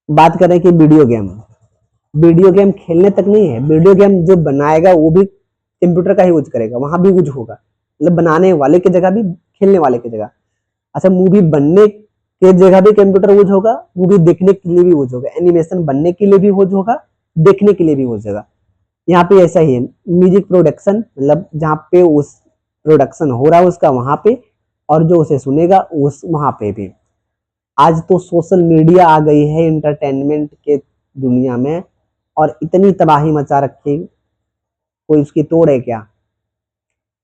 [SPEAKER 1] बात करें कि वीडियो गेम खेलने तक नहीं है, वीडियो गेम जो बनाएगा वो भी कंप्यूटर का ही यूज करेगा, वहां भी यूज होगा, मतलब बनाने वाले की जगह भी, खेलने वाले की जगह। अच्छा मूवी बनने के जगह भी कंप्यूटर यूज होगा, मूवी देखने के लिए भी यूज होगा, एनिमेशन बनने के लिए भी यूज होगा, देखने के लिए भी यूज होगा। यहाँ पे ऐसा ही है, म्यूजिक प्रोडक्शन मतलब जहाँ पे उस प्रोडक्शन हो रहा है उसका वहां पे, और जो उसे सुनेगा उस वहां पे भी। आज तो सोशल मीडिया आ गई है एंटरटेनमेंट के दुनिया में, और इतनी तबाही मचा रखी, कोई उसकी तोड़ है क्या?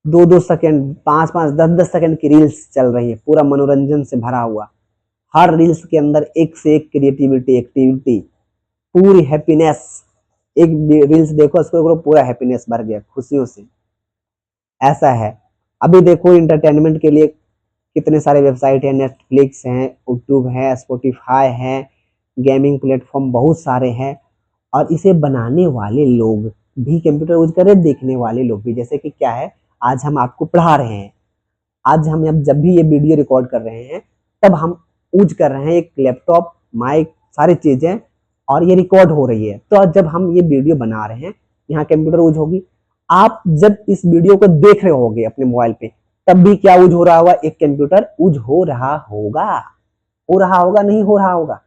[SPEAKER 1] 2-2 सेकंड, 5-5, 10-10 सेकंड की रील्स चल रही है, पूरा मनोरंजन से भरा हुआ। हर रील्स के अंदर एक से एक क्रिएटिविटी, एक्टिविटी, पूरी हैप्पीनेस। एक रील्स देखो उसको करो, पूरा हैप्पीनेस भर गया खुशियों से, ऐसा है। अभी देखो एंटरटेनमेंट के लिए कितने सारे वेबसाइट है, नेटफ्लिक्स है, यूट्यूब है, स्पॉटिफाई है, गेमिंग प्लेटफॉर्म बहुत सारे हैं। और इसे बनाने वाले लोग भी कंप्यूटर यूज कर रहे हैं, देखने वाले लोग भी। जैसे कि क्या है, आज हम आपको पढ़ा रहे हैं, आज हम जब भी ये वीडियो रिकॉर्ड कर रहे हैं, तब हम यूज कर रहे हैं एक लैपटॉप, माइक, सारी चीजें, और ये रिकॉर्ड हो रही है। तो जब हम ये वीडियो बना रहे हैं, यहाँ कंप्यूटर यूज होगी। आप जब इस वीडियो को देख रहे होगे अपने मोबाइल पे, तब भी क्या यूज हो रहा होगा? एक कंप्यूटर यूज हो रहा होगा। हो रहा होगा, नहीं हो रहा होगा?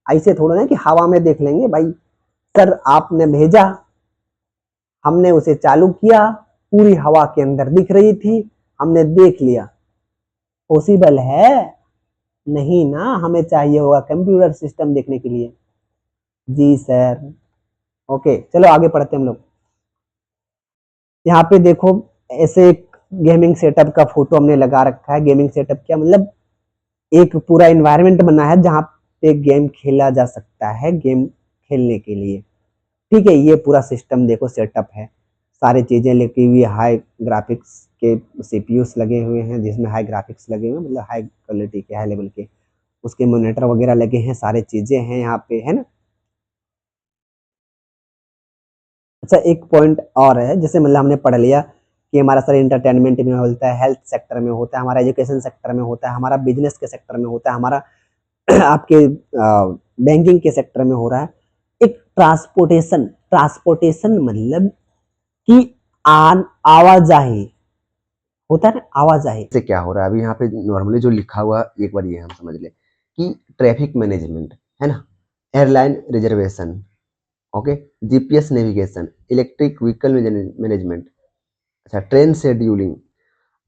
[SPEAKER 1] ऐसे थोड़ा ना कि हवा में देख लेंगे भाई, सर आपने भेजा, हमने उसे चालू किया, पूरी हवा के अंदर दिख रही थी, हमने देख लिया। पॉसिबल है? नहीं ना, हमें चाहिए होगा कंप्यूटर सिस्टम देखने के लिए। जी सर। ओके चलो आगे पढ़ते हैं हम लोग। यहाँ पे देखो, ऐसे एक गेमिंग सेटअप का फोटो हमने लगा रखा है। गेमिंग सेटअप क्या मतलब? एक पूरा एनवायरनमेंट बना है जहाँ पे गेम खेला जा सकता है, गेम खेलने के लिए। ठीक है, ये पूरा सिस्टम देखो सेटअप है, सारी चीजें लगी हुई, हाई ग्राफिक्स के सीपीयूस लगे हुए हैं, जिसमें हाई ग्राफिक्स लगे हुए हैं, मतलब हाई क्वालिटी के, हाई लेवल के, उसके मॉनिटर वगैरह लगे हैं, सारे चीजें हैं यहाँ पे, है ना। अच्छा एक पॉइंट और है, जैसे मतलब हमने पढ़ लिया कि हमारा सर एंटरटेनमेंट में होता है, हेल्थ सेक्टर में होता है, हमारा एजुकेशन सेक्टर में होता है, हमारा बिजनेस के सेक्टर में होता है, हमारा आपके बैंकिंग के सेक्टर में हो रहा है। एक ट्रांसपोर्टेशन, ट्रांसपोर्टेशन मतलब कि आवाजाही होता है ना, आवाजाही से क्या हो रहा है अभी यहाँ पे नॉर्मली जो लिखा हुआ, एक बार ये हम समझ ले कि ट्रैफिक मैनेजमेंट है ना, airline reservation, okay, GPS navigation, electric vehicle management, अच्छा ट्रेन शेड्यूलिंग।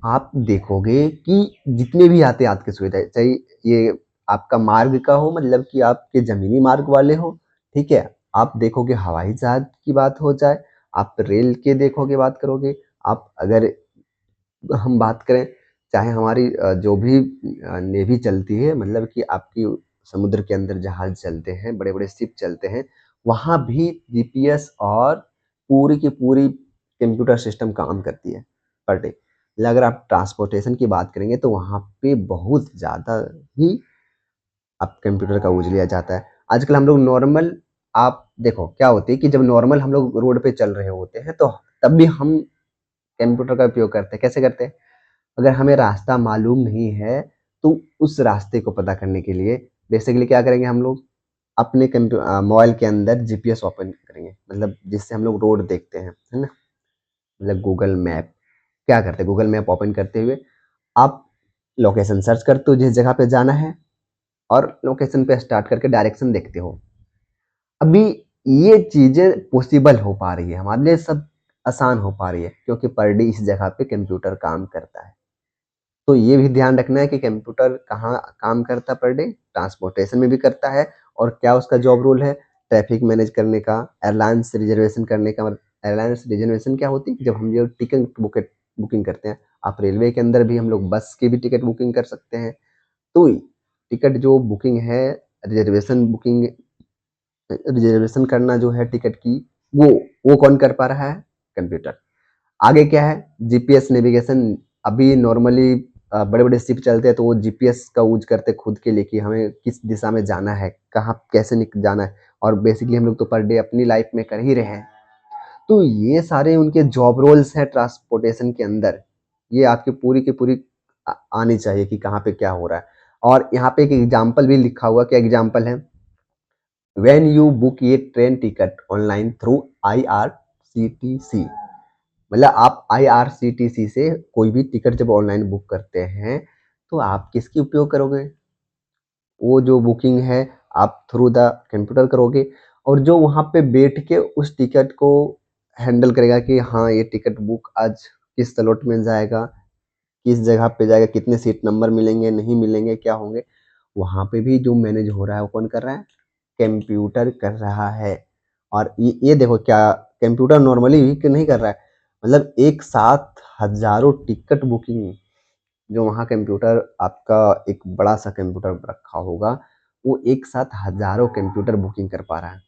[SPEAKER 1] आप देखोगे कि जितने भी यातायात की सुविधा, चाहे ये आपका मार्ग का हो, मतलब कि आपके जमीनी मार्ग वाले हो, ठीक है, आप देखोगे हवाई जहाज की बात हो जाए, आप रेल के देखोगे, बात करोगे, आप अगर हम बात करें, चाहे हमारी जो भी नेवी चलती है, मतलब कि आपकी समुद्र के अंदर जहाज चलते हैं, बड़े बड़े शिप चलते हैं, वहाँ भी जीपीएस और पूरी की पूरी कंप्यूटर सिस्टम काम करती है पर डे। अगर आप ट्रांसपोर्टेशन की बात करेंगे तो वहाँ पे बहुत ज़्यादा ही आप कंप्यूटर का यूज लिया जाता है। आजकल हम लोग नॉर्मल, आप देखो क्या होती है कि जब नॉर्मल हम लोग रोड पे चल रहे होते हैं तो तब भी हम कंप्यूटर का उपयोग करते हैं। कैसे करते हैं? अगर हमें रास्ता मालूम नहीं है तो उस रास्ते को पता करने के लिए बेसिकली क्या करेंगे हम लोग? अपने मोबाइल के अंदर जीपीएस ओपन करेंगे, मतलब जिससे हम लोग रोड देखते हैं, है ना, मतलब गूगल मैप। क्या करते हैं? गूगल मैप ओपन करते हुए आप लोकेशन सर्च करते हो जिस जगह पे जाना है, और लोकेशन पे स्टार्ट करके डायरेक्शन देखते हो। अभी ये चीजें पॉसिबल हो पा रही है हमारे लिए, सब आसान हो पा रही है क्योंकि पर डे इस जगह पे कंप्यूटर काम करता है। तो ये भी ध्यान रखना है कि कंप्यूटर कहाँ काम करता है पर डे, ट्रांसपोर्टेशन में भी करता है, और क्या उसका जॉब रोल है? ट्रैफिक मैनेज करने का, एयरलाइंस रिजर्वेशन करने का। एयरलाइंस रिजर्वेशन क्या होती है? जब हम जो टिकट बुक बुकिंग करते हैं। आप रेलवे के अंदर भी हम लोग बस की भी टिकट बुकिंग कर सकते हैं। तो टिकट जो बुकिंग है, रिजर्वेशन करना जो है टिकट की, वो कौन कर पा रहा है? कंप्यूटर। आगे क्या है? GPS navigation. अभी नॉर्मली बड़े-बड़े शिप चलते हैं तो वो जीपीएस का यूज़ करते हैं खुद के लिए कि हमें किस दिशा में जाना है, कहाँ कैसे जाना है, और बेसिकली हम लोग तो पर डे अपनी लाइफ में कर ही रहे हैं। तो ये सारे उनके जॉब रोल्स हैं ट्रांसपोर्टेशन के अंदर। ये आपकी पूरी की पूरी आनी चाहिए कि कहाँ पे क्या हो रहा है। और यहाँ पे एक एग्जाम्पल भी लिखा हुआ, क्या एग्जाम्पल है? व्हेन यू बुक ये train ticket online through IRCTC, मतलब आप आईआरसीटीसी से कोई भी टिकट जब ऑनलाइन बुक करते हैं तो आप किसकी उपयोग करोगे? वो जो बुकिंग है आप थ्रू द कंप्यूटर करोगे, और जो वहाँ पे बैठ के उस टिकट को हैंडल करेगा कि हाँ ये टिकट बुक आज किस स्लॉट में जाएगा, किस जगह पे जाएगा, कितने सीट नंबर मिलेंगे, नहीं मिलेंगे, क्या होंगे, वहाँ पे भी जो मैनेज हो रहा है वो कौन कर रहा है? कंप्यूटर कर रहा है। और ये देखो क्या कंप्यूटर नॉर्मली भी नहीं कर रहा है, मतलब एक साथ हजारों टिकट बुकिंग, जो वहाँ कंप्यूटर आपका एक बड़ा सा कंप्यूटर रखा होगा, वो एक साथ हजारों कंप्यूटर बुकिंग कर पा रहा है।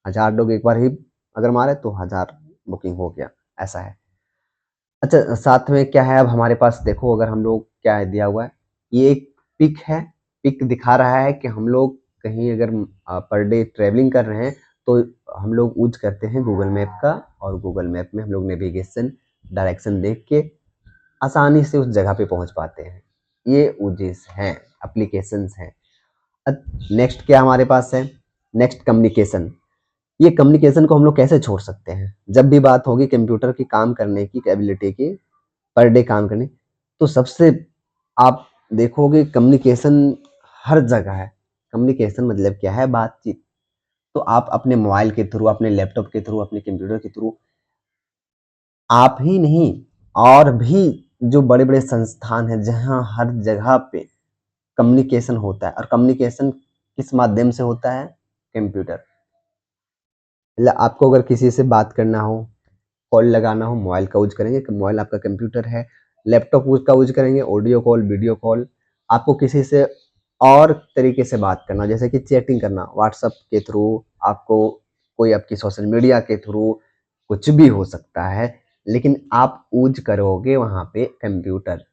[SPEAKER 1] 1000 लोग एक बार ही अगर मारे तो 1000 बुकिंग हो गया, ऐसा है। अच्छा, साथ में क्या है, अब हमारे पास देखो, अगर हम लोग क्या है दिया हुआ है, ये एक पिक है। पिक दिखा रहा है कि हम लोग कहीं अगर पर डे ट्रैवलिंग कर रहे हैं तो हम लोग यूज करते हैं गूगल मैप का, और गूगल मैप में हम लोग नेविगेशन डायरेक्शन देख के आसानी से उस जगह पे पहुंच पाते हैं। ये यूजेस हैं, एप्लीकेशंस हैं। अब नेक्स्ट क्या हमारे पास है? Next communication. ये कम्युनिकेशन को हम लोग कैसे छोड़ सकते हैं? जब भी बात होगी कंप्यूटर की काम करने की, एबिलिटी की, पर डे काम करने, तो सबसे आप देखोगे कम्युनिकेशन हर जगह है। कम्युनिकेशन मतलब क्या है? बातचीत। तो आप अपने मोबाइल के थ्रू, अपने लैपटॉप के थ्रू, अपने कंप्यूटर के थ्रू, आप ही नहीं, और भी जो बड़े-बड़े संस्थान हैं जहाँ हर जगह पे कम्युनिकेशन होता है, और कम्युनिकेशन किस माध्यम से होता है? कंप्यूटर। मतलब आपको अगर किसी से बात करना हो, कॉल लगाना हो, मोबाइल का यूज़ करेंगे, मोबाइल आपका कंप्यूटर है। लैपटॉप उसका यूज़ करेंगे, ऑडियो कॉल, वीडियो कॉल। आपको किसी से और तरीके से बात करना, जैसे कि चैटिंग करना, व्हाट्सएप के थ्रू, आपको कोई आपकी सोशल मीडिया के थ्रू, कुछ भी हो सकता है, लेकिन आप यूज़ करोगे वहाँ पे कंप्यूटर।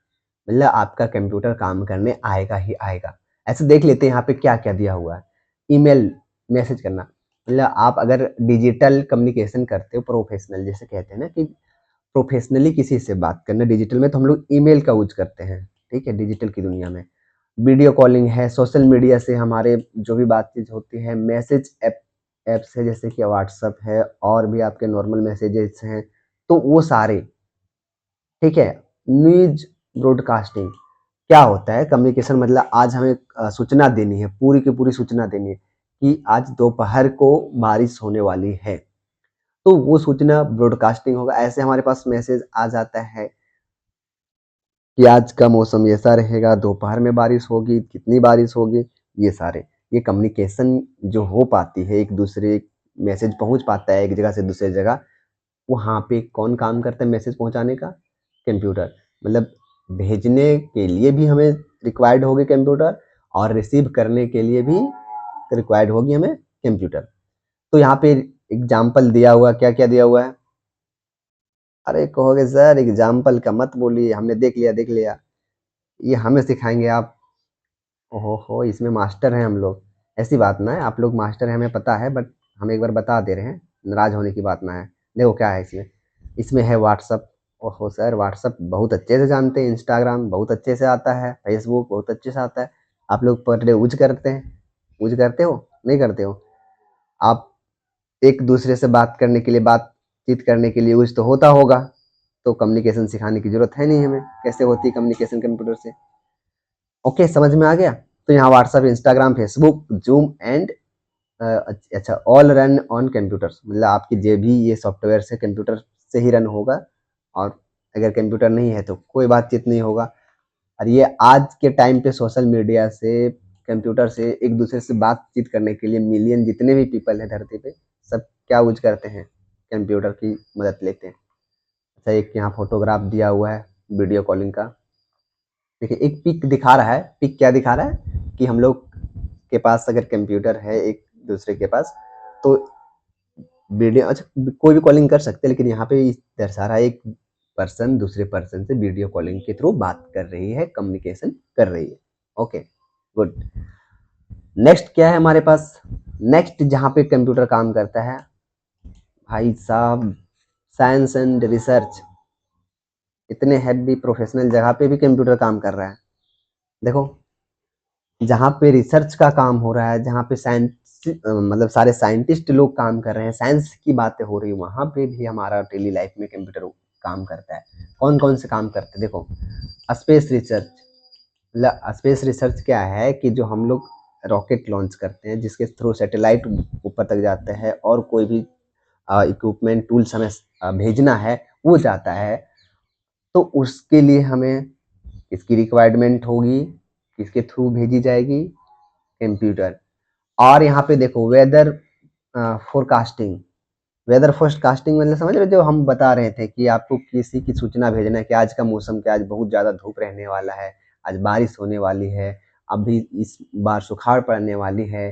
[SPEAKER 1] मतलब आपका कंप्यूटर काम करने आएगा ही आएगा। ऐसे देख लेते हैं यहाँ पे क्या-क्या दिया हुआ है। ईमेल, मैसेज करना, मतलब आप अगर डिजिटल कम्युनिकेशन करते हो प्रोफेशनल, जैसे कहते हैं ना कि प्रोफेशनली किसी से बात करना डिजिटल में, तो हम लोग ईमेल का यूज़ करते हैं, ठीक है? डिजिटल की दुनिया में। वीडियो कॉलिंग है, सोशल मीडिया से हमारे जो भी बातचीत होती है, मैसेज ऐप्स है जैसे कि व्हाट्सएप है, और भी आपके नॉर्मल मैसेजेस हैं, तो वो सारे, ठीक है? न्यूज़ ब्रॉडकास्टिंग क्या होता है? कम्युनिकेशन मतलब आज हमें सूचना देनी है, पूरी की पूरी सूचना देनी है कि आज दोपहर को बारिश होने वाली है। तो वो सूचना ब्रॉडकास्टिंग होगा। ऐसे हमारे पास मैसेज आ जाता है कि आज का मौसम ऐसा रहेगा, दोपहर में बारिश होगी, कितनी बारिश होगी, ये सारे। ये कम्युनिकेशन जो हो पाती है, एक दूसरे मैसेज पहुँच पाता है एक जगह से दूसरी जगह, वहाँ पे कौन काम करता है मैसेज पहुँचाने का? कंप्यूटर। मतलब भेजने के लिए भी हमें रिक्वायर्ड होगी कंप्यूटर, और रिसीव करने के लिए भी रिक्वायर्ड होगी हमें कंप्यूटर। तो यहाँ पे एग्जाम्पल दिया हुआ, क्या-क्या दिया हुआ है? अरे कहोगे सर एग्जाम्पल का मत बोलिए, हमने देख लिया, देख लिया। ये हमें सिखाएँगे आप? ओहो हो! इसमें मास्टर हैं हम लोग। ऐसी बात ना है, आप लोग मास्टर हैं हमें पता है, बट हम एक बार बता दे रहे हैं, नाराज़ होने की बात ना है। देखो क्या है इसमें, इसमें है व्हाट्सएप। ओहो सर व्हाट्सएप बहुत अच्छे से जानते हैं, इंस्टाग्राम बहुत अच्छे से आता है, फेसबुक बहुत अच्छे से आता है। आप लोग पर डे यूज़ करते हैं, यूज़ करते हो? नहीं करते हो? आप एक दूसरे से बात करने के लिए, बातचीत करने के लिए यूज़ तो होता होगा, तो कम्युनिकेशन सिखाने की ज़रूरत है नहीं हमें, कैसे होती है कम्युनिकेशन कंप्यूटर से। ओके, समझ में आ गया? तो यहाँ WhatsApp, Instagram, Facebook, zoom and अच्छा, ऑल रन ऑन कंप्यूटर्स, मतलब आपकी जो भी ये सॉफ्टवेयर्स है कंप्यूटर से ही रन होगा, और अगर कंप्यूटर नहीं है तो कोई बातचीत नहीं होगा। और ये आज के टाइम पे सोशल मीडिया से, कंप्यूटर से एक दूसरे से बातचीत करने के लिए मिलियन जितने भी पीपल हैं धरती पे, सब क्या यूज़ करते हैं? कंप्यूटर की मदद लेते हैं। अच्छा, एक यहाँ फोटोग्राफ दिया हुआ है वीडियो कॉलिंग का। देखिए एक पिक दिखा रहा है। पिक क्या दिखा रहा है कि हम लोग के पास अगर कंप्यूटर है एक दूसरे के पास, तो वीडियो, अच्छा कोई भी कॉलिंग कर सकते हैं, लेकिन यहाँ पे दर्शा रहा है एक पर्सन दूसरे पर्सन से वीडियो कॉलिंग के थ्रू बात कर रही है, कम्युनिकेशन कर रही है। Okay, good. नेक्स्ट क्या है हमारे पास? नेक्स्ट जहाँ पे कंप्यूटर काम करता है भाई साहब, साइंस एंड रिसर्च। इतने हैवी प्रोफेशनल जगह पे भी कंप्यूटर काम कर रहा है। देखो, जहाँ पे रिसर्च का काम हो रहा है, जहाँ पे साइंस मतलब सारे साइंटिस्ट लोग काम कर रहे हैं, साइंस की बातें हो रही है, वहाँ पे भी हमारा डेली लाइफ में कंप्यूटर काम करता है। कौन कौन से काम करते हैं? देखो, स्पेस रिसर्च। मतलब स्पेस रिसर्च क्या है कि जो हम लोग रॉकेट लॉन्च करते हैं, जिसके थ्रू सैटेलाइट ऊपर तक जाते हैं, और कोई भी इक्विपमेंट टूल्स हमें भेजना है वो जाता है, तो उसके लिए हमें किसकी रिक्वायरमेंट होगी, किसके थ्रू भेजी जाएगी? कंप्यूटर। और यहाँ पे देखो, वेदर फोरकास्टिंग। वेदर फोरकास्टिंग मतलब समझ रहे हो? जो हम बता रहे थे कि आपको किसी की सूचना भेजना है कि आज का मौसम क्या, आज बहुत ज़्यादा धूप रहने वाला है, आज बारिश होने वाली है, अभी इस बार सुखाड़ पड़ने वाली है,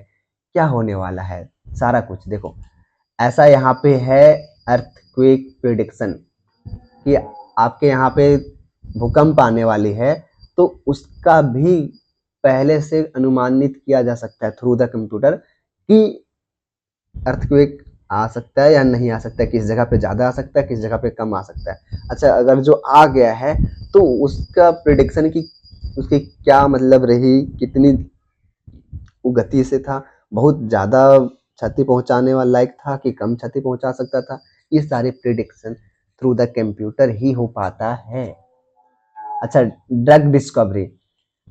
[SPEAKER 1] क्या होने वाला है, सारा कुछ। देखो, ऐसा यहाँ पे है अर्थक्वेक प्रिडिक्शन, कि आपके यहाँ पे भूकंप आने वाली है, तो उसका भी पहले से अनुमानित किया जा सकता है थ्रू द कंप्यूटर कि अर्थक्वेक आ सकता है या नहीं आ सकता है, किस जगह पे ज़्यादा आ सकता है, किस जगह पे कम आ सकता है। अच्छा, अगर जो आ गया है तो उसका प्रिडिक्शन की उसकी क्या मतलब रही, कितनी वो गति से था, बहुत ज़्यादा क्षति पहुंचाने वाला लायक था कि कम क्षति पहुंचा सकता था, ये सारे प्रिडिक्शन थ्रू द कंप्यूटर ही हो पाता है। अच्छा, ड्रग डिस्कवरी।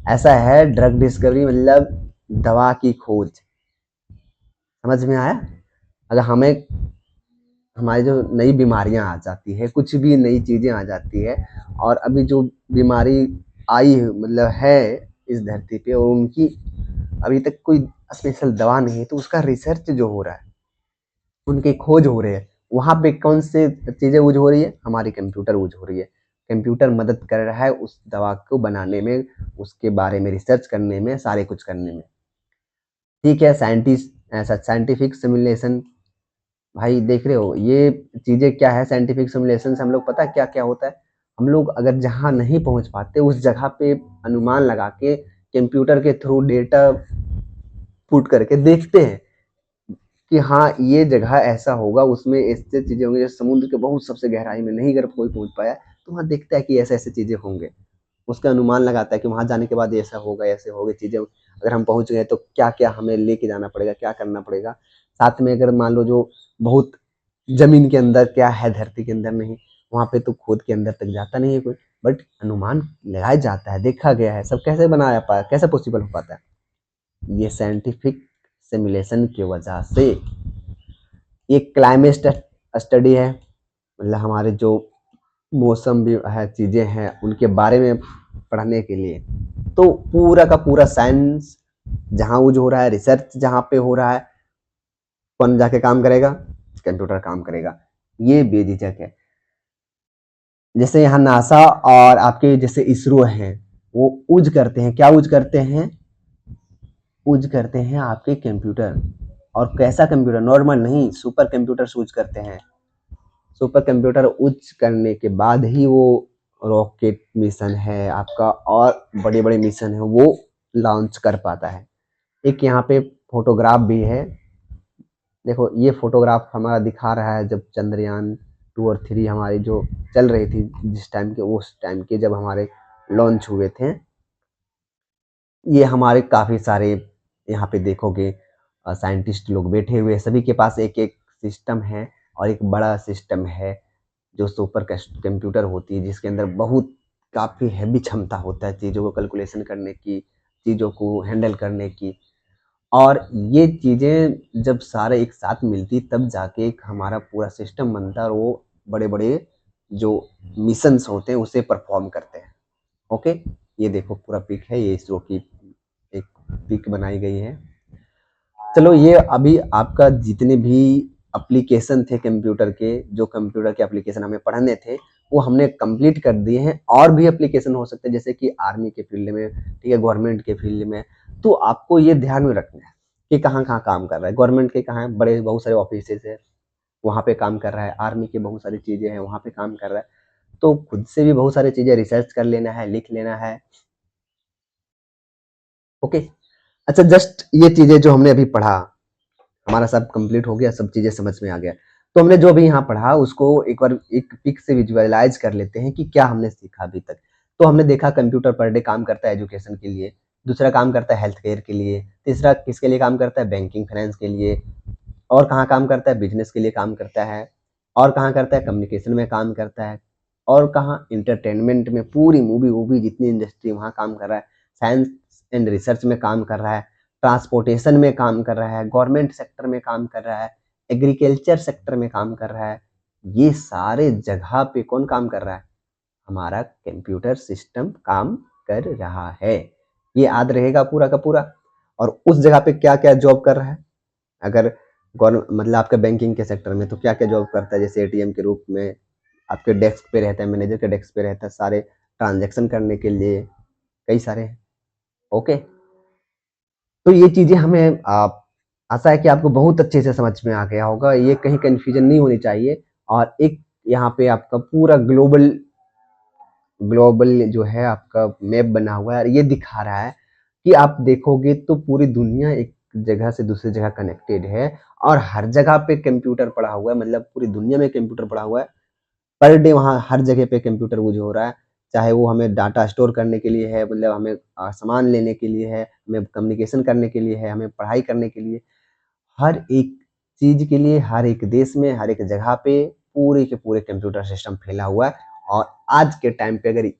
[SPEAKER 1] ऐसा है, ड्रग डिस्कवरी मतलब दवा की खोज। समझ में आया? अगर हमें हमारी जो नई बीमारियां आ जाती है, कुछ भी नई चीजें आ जाती है, और अभी जो बीमारी आई मतलब है इस धरती पे, और उनकी अभी तक कोई स्पेशल दवा नहीं है, तो उसका रिसर्च जो हो रहा है, उनकी खोज हो रही है, वहां पे कौन से चीजें यूज हो रही है? हमारी कंप्यूटर यूज हो रही है। कंप्यूटर मदद कर रहा है उस दवा को बनाने में, उसके बारे में रिसर्च करने में, सारे कुछ करने में। ठीक है, साइंटिस्ट ऐसा साइंटिफिक सिमुलेशन। भाई देख रहे हो ये चीजें क्या है? साइंटिफिक सिमुलेशन से हम लोग पता क्या क्या होता है, हम लोग अगर जहाँ नहीं पहुंच पाते उस जगह पे अनुमान लगा के कंप्यूटर के थ्रू डेटा पुट करके देखते हैं कि हाँ ये जगह ऐसा होगा, उसमें ऐसे चीजें होंगी। जैसे समुद्र के बहुत सबसे गहराई में नहीं अगर कोई पहुंच पाया, तो वहाँ देखता है कि ऐसे ऐसे चीजें होंगे, उसका अनुमान लगाता है कि वहां जाने के बाद ऐसा होगा, ऐसे होगी चीजें। अगर हम पहुंच गए तो क्या क्या हमें लेके जाना पड़ेगा, क्या करना पड़ेगा। साथ में अगर मान लो जो बहुत जमीन के अंदर क्या है, धरती के अंदर नहीं, वहां पे तो खोद के अंदर तक जाता नहीं है कोई, बट अनुमान लगाया जाता है, देखा गया है। सब कैसे बनाया पाया, कैसे पॉसिबल हो पाता है? ये साइंटिफिक सिमुलेशन की वजह से। ये क्लाइमेट स्टडी है, मतलब हमारे जो मौसम भी है, चीजें हैं, उनके बारे में पढ़ने के लिए। तो पूरा का पूरा साइंस जहाँ यूज हो रहा है, रिसर्च जहाँ पे हो रहा है, कौन जाके काम करेगा? कंप्यूटर काम करेगा। ये बेझिझक है। जैसे यहाँ नासा और आपके जैसे इसरो हैं, वो यूज करते हैं, क्या यूज करते हैं? यूज करते हैं आपके कंप्यूटर। और कैसा कंप्यूटर? नॉर्मल नहीं, सुपर कंप्यूटर यूज करते हैं। सुपर कंप्यूटर यूज करने के बाद ही वो रॉकेट मिशन है आपका, और बड़े बड़े मिशन है वो लॉन्च कर पाता है। एक यहाँ पे फोटोग्राफ भी है। देखो, ये फोटोग्राफ हमारा दिखा रहा है जब चंद्रयान 2 और 3 हमारी जो चल रही थी, जिस टाइम के, उस टाइम के जब हमारे लॉन्च हुए थे। ये हमारे काफ़ी सारे यहाँ पे देखोगे साइंटिस्ट लोग बैठे हुए हैं, सभी के पास एक एक सिस्टम है, और एक बड़ा सिस्टम है जो सुपर कंप्यूटर होती है, जिसके अंदर बहुत काफ़ी हैवी क्षमता होता है चीज़ों को कैलकुलेशन करने की, चीज़ों को हैंडल करने की। और ये चीज़ें जब सारे एक साथ मिलती तब जाके एक हमारा पूरा सिस्टम बनता है, और वो बड़े बड़े जो मिशंस होते हैं उसे परफॉर्म करते हैं। ओके, ये देखो पूरा पिक है, ये इसरो की एक पिक बनाई गई है। चलो, ये अभी आपका जितने भी एप्लीकेशन थे कंप्यूटर के, जो कंप्यूटर के एप्लीकेशन हमें पढ़ने थे, वो हमने कंप्लीट कर दिए हैं। और भी एप्लीकेशन हो सकते हैं जैसे कि आर्मी के फील्ड में, ठीक है, गवर्नमेंट के फील्ड में। तो आपको ये ध्यान में रखना है कि कहाँ कहाँ काम कर रहा है। गवर्नमेंट के कहाँ बड़े बहुत सारे ऑफिस है, वहाँ पे काम कर रहा है। आर्मी की बहुत सारी चीज़ें हैं, वहाँ पे काम कर रहा है। तो खुद से भी बहुत सारी चीज़ें रिसर्च कर लेना है, लिख लेना है। ओके, अच्छा, जस्ट ये चीज़ें जो हमने अभी पढ़ा, हमारा सब कंप्लीट हो गया, सब चीज़ें समझ में आ गया। तो हमने जो भी यहाँ पढ़ा उसको एक बार एक पिक से विजुअलाइज कर लेते हैं कि क्या हमने सीखा अभी तक। तो हमने देखा कंप्यूटर पर डे काम करता है एजुकेशन के लिए, दूसरा काम करता है हेल्थ केयर के लिए, तीसरा किसके लिए काम करता है, बैंकिंग फाइनेंस के लिए, और कहाँ काम करता है, बिजनेस के लिए काम करता है, और कहाँ करता है, कम्युनिकेशन में काम करता है, और कहाँ इंटरटेनमेंट में, पूरी मूवी वूवी जितनी इंडस्ट्री वहाँ काम कर रहा है, साइंस एंड रिसर्च में काम कर रहा है, ट्रांसपोर्टेशन में काम कर रहा है, गवर्नमेंट सेक्टर में काम कर रहा है, एग्रीकल्चर सेक्टर में काम कर रहा है। ये सारे जगह पे कौन काम कर रहा है, हमारा कंप्यूटर सिस्टम काम कर रहा है। ये याद रहेगा पूरा का पूरा। और उस जगह पे क्या क्या जॉब कर रहा है, अगर मतलब आपका बैंकिंग के सेक्टर में तो क्या क्या जॉब करता है, जैसे एटीएम के रूप में आपके डेस्क पे रहता है, मैनेजर के डेस्क पे रहता है, सारे ट्रांजैक्शन करने के लिए कई सारे हैं। ओके, तो ये चीज़ें हमें आशा है कि आपको बहुत अच्छे से समझ में आ गया होगा, ये कहीं कन्फ्यूजन नहीं होनी चाहिए। और एक यहाँ पे आपका पूरा ग्लोबल ग्लोबल जो है आपका मैप बना हुआ है और ये दिखा रहा है कि आप देखोगे तो पूरी दुनिया एक जगह से दूसरी जगह कनेक्टेड है और हर जगह पे कंप्यूटर पड़ा हुआ है, मतलब पूरी दुनिया में कंप्यूटर पड़ा हुआ है। पर डे वहाँ हर जगह पे कंप्यूटर यूज हो रहा है, चाहे वो हमें डाटा स्टोर करने के लिए है, मतलब हमें सामान लेने के लिए है, हमें कम्युनिकेशन करने के लिए है, हमें पढ़ाई करने के लिए, हर एक चीज के लिए हर एक देश में हर एक जगह पे पूरे के पूरे कंप्यूटर सिस्टम फैला हुआ है। और आज के टाइम पे अगर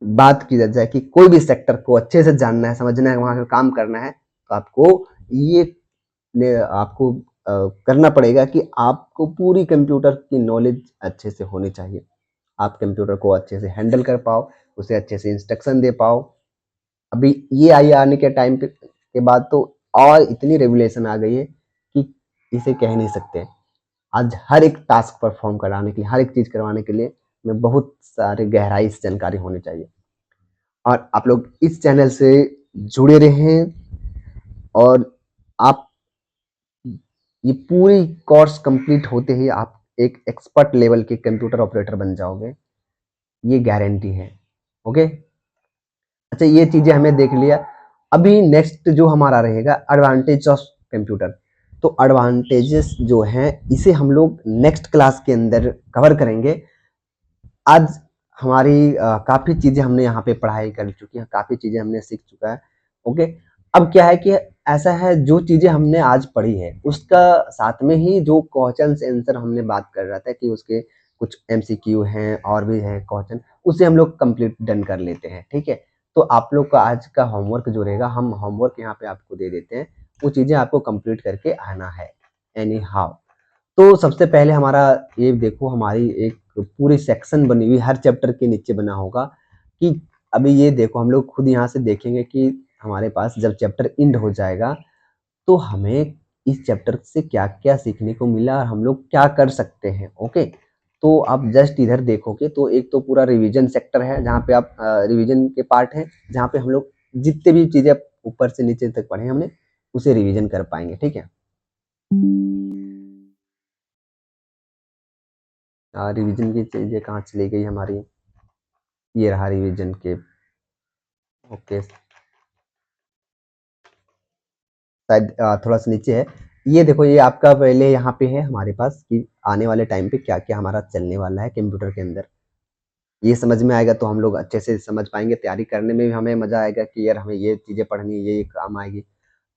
[SPEAKER 1] बात की जाए कि कोई भी सेक्टर को अच्छे से जानना है, समझना है, वहाँ पे काम करना है, तो आपको ये आपको करना पड़ेगा कि आपको पूरी कंप्यूटर की नॉलेज अच्छे से होनी चाहिए। आप कंप्यूटर को अच्छे से हैंडल कर पाओ, उसे अच्छे से इंस्ट्रक्शन दे पाओ। अभी ये आई आने के टाइम पे के बाद तो और इतनी रेगुलेशन आ गई है कि इसे कह नहीं सकते। आज हर एक टास्क परफॉर्म कराने के लिए, हर एक चीज करवाने के लिए में बहुत सारे गहराई से जानकारी होनी चाहिए। और आप लोग इस चैनल से जुड़े रहें और आप ये पूरी कोर्स कंप्लीट होते ही आप एक एक्सपर्ट लेवल के कंप्यूटर ऑपरेटर बन जाओगे, ये गारंटी है। ओके, अच्छा, ये चीजें हमें देख लिया। अभी नेक्स्ट जो हमारा रहेगा एडवांटेज ऑफ कंप्यूटर। तो एडवांटेजेस जो हैं इसे हम लोग नेक्स्ट क्लास के अंदर कवर करेंगे। आज हमारी काफ़ी चीज़ें हमने यहाँ पे पढ़ाई कर चुकी हैं, काफ़ी चीज़ें हमने सीख चुका है। ओके, अब क्या है कि ऐसा है जो चीज़ें हमने आज पढ़ी है उसका साथ में ही जो क्वेश्चन आंसर हमने बात कर रहा था कि उसके कुछ एमसीक्यू हैं और भी हैं क्वेश्चन, उसे हम लोग कंप्लीट डन कर लेते हैं। ठीक है, तो आप लोग का आज का होमवर्क जो रहेगा, हम होमवर्क यहाँ पे आपको दे देते हैं, वो चीज़ें आपको कंप्लीट करके आना है एनी हाउ। तो सबसे पहले हमारा ये देखो, हमारी एक पूरी सेक्शन बनी हुई हर चैप्टर के नीचे बना होगा कि अभी ये देखो हम लोग खुद यहाँ से देखेंगे कि हमारे पास जब चैप्टर एंड हो जाएगा तो हमें इस चैप्टर से क्या क्या सीखने को मिला और हम लोग क्या कर सकते हैं। ओके, तो आप जस्ट इधर देखोगे तो एक तो पूरा रिवीजन सेक्टर है जहाँ पे आप रिवीजन के पार्ट है, जहाँ पे हम लोग जितने भी चीजें ऊपर से नीचे तक पढ़े हमने उसे रिवीजन कर पाएंगे। ठीक है, रिवीजन की चीजें कहाँ चली गई हमारी, ये रहा रिवीजन के। ओके, शायद थोड़ा सा नीचे है। ये देखो, ये आपका पहले यहाँ पे है हमारे पास कि आने वाले टाइम पे क्या क्या हमारा चलने वाला है कंप्यूटर के अंदर। ये समझ में आएगा तो हम लोग अच्छे से समझ पाएंगे, तैयारी करने में भी हमें मजा आएगा कि यार हमें ये चीजें पढ़नी है, ये काम आएगी।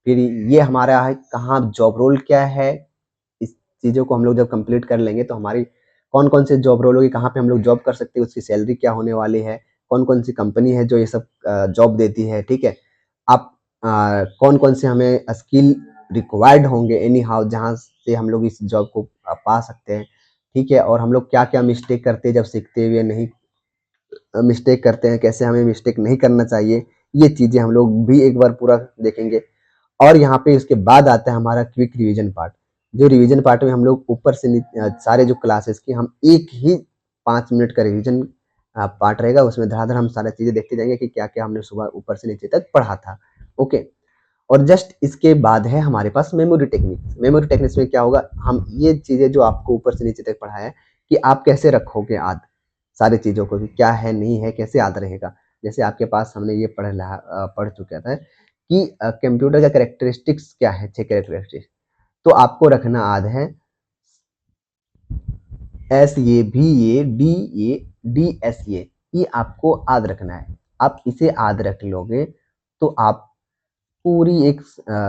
[SPEAKER 1] फिर ये हमारा है कहाँ जॉब रोल क्या है, इस चीज़ों को हम लोग जब कंप्लीट कर लेंगे तो हमारी कौन कौन से जॉब रोल होगी, कहाँ पे हम लोग जॉब कर सकते हैं, उसकी सैलरी क्या होने वाली है, कौन कौन सी कंपनी है जो ये सब जॉब देती है। ठीक है, आप कौन कौन से हमें स्किल रिक्वायर्ड होंगे एनी हाउ जहाँ से हम लोग इस जॉब को पा सकते हैं। ठीक है, और हम लोग क्या क्या मिस्टेक करते हैं जब सीखते हुए, नहीं मिस्टेक करते हैं, कैसे हमें मिस्टेक नहीं करना चाहिए, ये चीज़ें हम लोग भी एक बार पूरा देखेंगे। और यहाँ पे उसके बाद आता है हमारा क्विक रिवीजन पार्ट। जो रिवीजन पार्ट में हम लोग ऊपर से सारे जो क्लासेस की हम एक ही 5 मिनट का रिवीजन पार्ट रहेगा, उसमें धड़ाधड़ हम सारी चीज़ें देखते जाएंगे कि क्या क्या हमने सुबह ऊपर से नीचे तक पढ़ा था। ओके, और जस्ट इसके बाद है हमारे पास मेमोरी टेक्निक्स। मेमोरी टेक्निक्स में क्या होगा, हम ये चीज़ें जो आपको ऊपर से नीचे तक पढ़ा है कि आप कैसे रखोगे याद सारी चीज़ों को, कि क्या है नहीं है, कैसे याद रहेगा। जैसे आपके पास हमने ये पढ़ चुका था कि कंप्यूटर का कैरेक्टरिस्टिक्स क्या है, 6 कैरेक्टरिस्टिक्स। तो आपको रखना याद है SAVADA ये आपको याद रखना है। आप इसे याद रख लोगे तो आप पूरी एक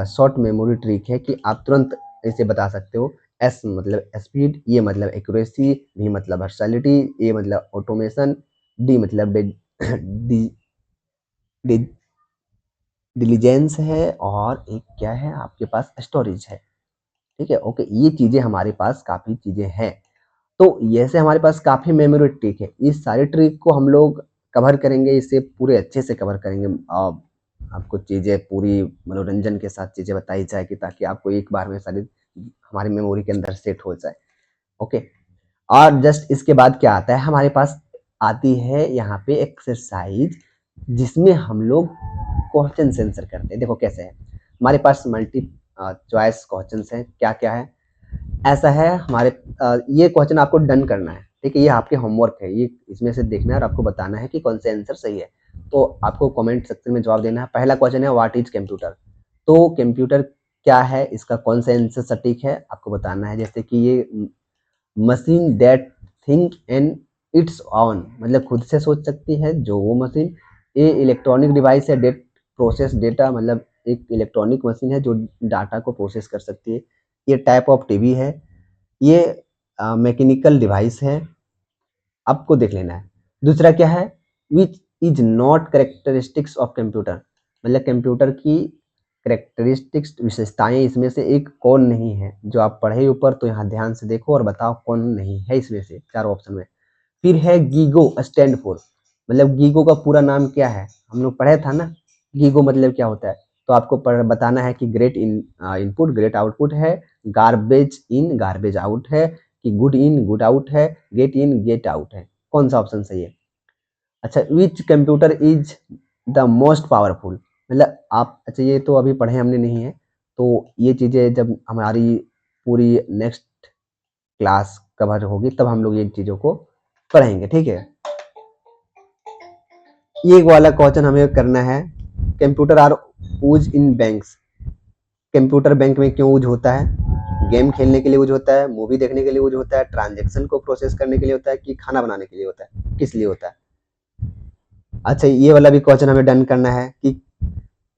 [SPEAKER 1] शॉर्ट मेमोरी ट्रिक है कि आप तुरंत इसे बता सकते हो। S मतलब स्पीड, E मतलब एक्यूरेसी, V मतलब वर्सैटिलिटी, A मतलब ऑटोमेशन, D मतलब डिलीजेंस है, और एक क्या है आपके पास, स्टोरेज है। ठीक है, ओके, ये चीज़ें हमारे पास काफ़ी चीज़ें हैं। तो जैसे हमारे पास काफ़ी मेमोरी ट्रिक है, इस सारी ट्रिक को हम लोग कवर करेंगे, इसे पूरे अच्छे से कवर करेंगे। आपको चीज़ें पूरी मनोरंजन के साथ चीज़ें बताई जाएगी, ताकि आपको एक बार में सारी हमारी मेमोरी के अंदर सेट हो जाए। ओके, और जस्ट इसके बाद क्या आता है हमारे पास, आती है यहाँ पे एक्सरसाइज, जिसमें हम लोग क्वेश्चन आंसर करते हैं। देखो कैसे है, हमारे पास मल्टी चॉइस क्वेश्चन हैं। क्या क्या है, ऐसा है हमारे ये क्वेश्चन आपको डन करना है। ठीक है, ये आपके होमवर्क है, ये इसमें से देखना है और आपको बताना है कि कौन सा आंसर सही है। तो आपको कमेंट सेक्शन में जवाब देना है। पहला क्वेश्चन है, व्हाट इज कंप्यूटर। तो कंप्यूटर क्या है, इसका कौन सा आंसर सटीक है आपको बताना है। जैसे कि ये machine that think and it's on, मतलब खुद से सोच सकती है जो वो मशीन। ये इलेक्ट्रॉनिक डिवाइस है, डेट प्रोसेस डेटा, मतलब एक इलेक्ट्रॉनिक मशीन है जो डाटा को प्रोसेस कर सकती है। ये टाइप ऑफ टीवी है। ये मैकेनिकल डिवाइस है, आपको देख लेना है। दूसरा क्या है, which is not characteristics of computer, मतलब कंप्यूटर की करेक्टरिस्टिक्स विशेषताएं इसमें से एक कौन नहीं है। जो आप पढ़े ऊपर, तो यहाँ ध्यान से देखो और बताओ कौन नहीं है इसमें से, 4 ऑप्शन में। फिर है गीगो स्टैंड फॉर, मतलब गीगो का पूरा नाम क्या है, हम लोग पढ़े था ना गीगो मतलब क्या होता है। तो आपको बताना है कि ग्रेट इनपुट ग्रेट आउटपुट है, गार्बेज इन गार्बेज आउट है, कि गुड इन गुड आउट है, गेट इन गेट आउट है। कौन सा ऑप्शन सही है। अच्छा, which computer is the most powerful, मतलब आप, अच्छा ये तो अभी पढ़े हमने नहीं है, तो ये चीज़ें जब हमारी पूरी नेक्स्ट क्लास कवर होगी तब हम लोग ये चीज़ों को पढ़ेंगे। ठीक है, ये वाला क्वेश्चन हमें करना है, computer are use in banks. Computer bank में क्यों यूज होता है, गेम खेलने के लिए यूज होता है, मूवी देखने के लिए यूज होता है, ट्रांजैक्शन को प्रोसेस करने के लिए होता है, कि खाना बनाने के लिए होता है, किस लिए होता है। अच्छा, ये वाला भी क्वेश्चन हमें डन करना है कि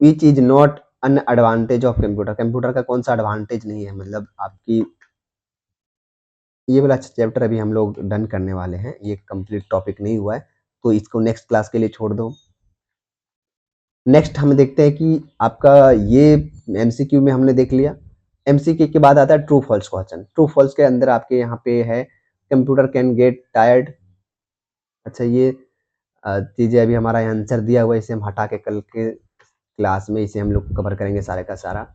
[SPEAKER 1] which is not an advantage of computer, computer का कौन सा एडवांटेज नहीं है, मतलब आपकी। ये वाला चैप्टर अभी हम लोग डन करने वाले हैं, ये कंप्लीट टॉपिक नहीं हुआ है, तो इसको नेक्स्ट क्लास के लिए छोड़ दो। नेक्स्ट हम देखते हैं कि आपका ये एमसीक्यू में हमने देख लिया। एमसीक्यू के बाद आता है true false question. True false के अंदर आपके यहाँ पे है, कंप्यूटर कैन गेट टायर्ड। अच्छा, ये चीज़ें अभी हमारा आंसर दिया हुआ है, इसे हम हटा के कल के क्लास में इसे हम लोग कवर करेंगे सारे का सारा।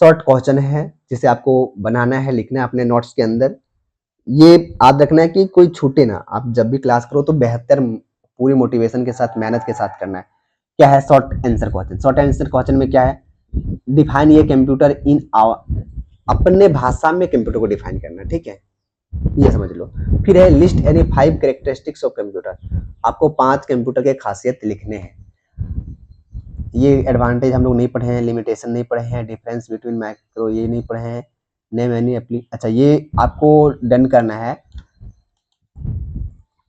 [SPEAKER 1] शॉर्ट क्वेश्चन है जिसे आपको बनाना है, लिखना है अपने नोट्स के अंदर। ये याद रखना है कि कोई छूटे ना, आप जब भी क्लास करो तो बेहतर पूरी मोटिवेशन के साथ मेहनत के साथ करना है। क्या है short answer question, short answer question में क्या है, डिफाइन ये कंप्यूटर इन आवर, अपने भाषा में कंप्यूटर को डिफाइन करना। ठीक है, ये समझ लो। फिर है list any 5 characteristics of computer, आपको 5 कंप्यूटर के खासियत लिखने हैं। ये एडवांटेज हम लोग नहीं पढ़े हैं, लिमिटेशन नहीं पढ़े हैं, डिफरेंस बिटवीन माइक्रो ये नहीं पढ़े हैं, नेम एनी एप्ली। अच्छा, ये आपको डन करना है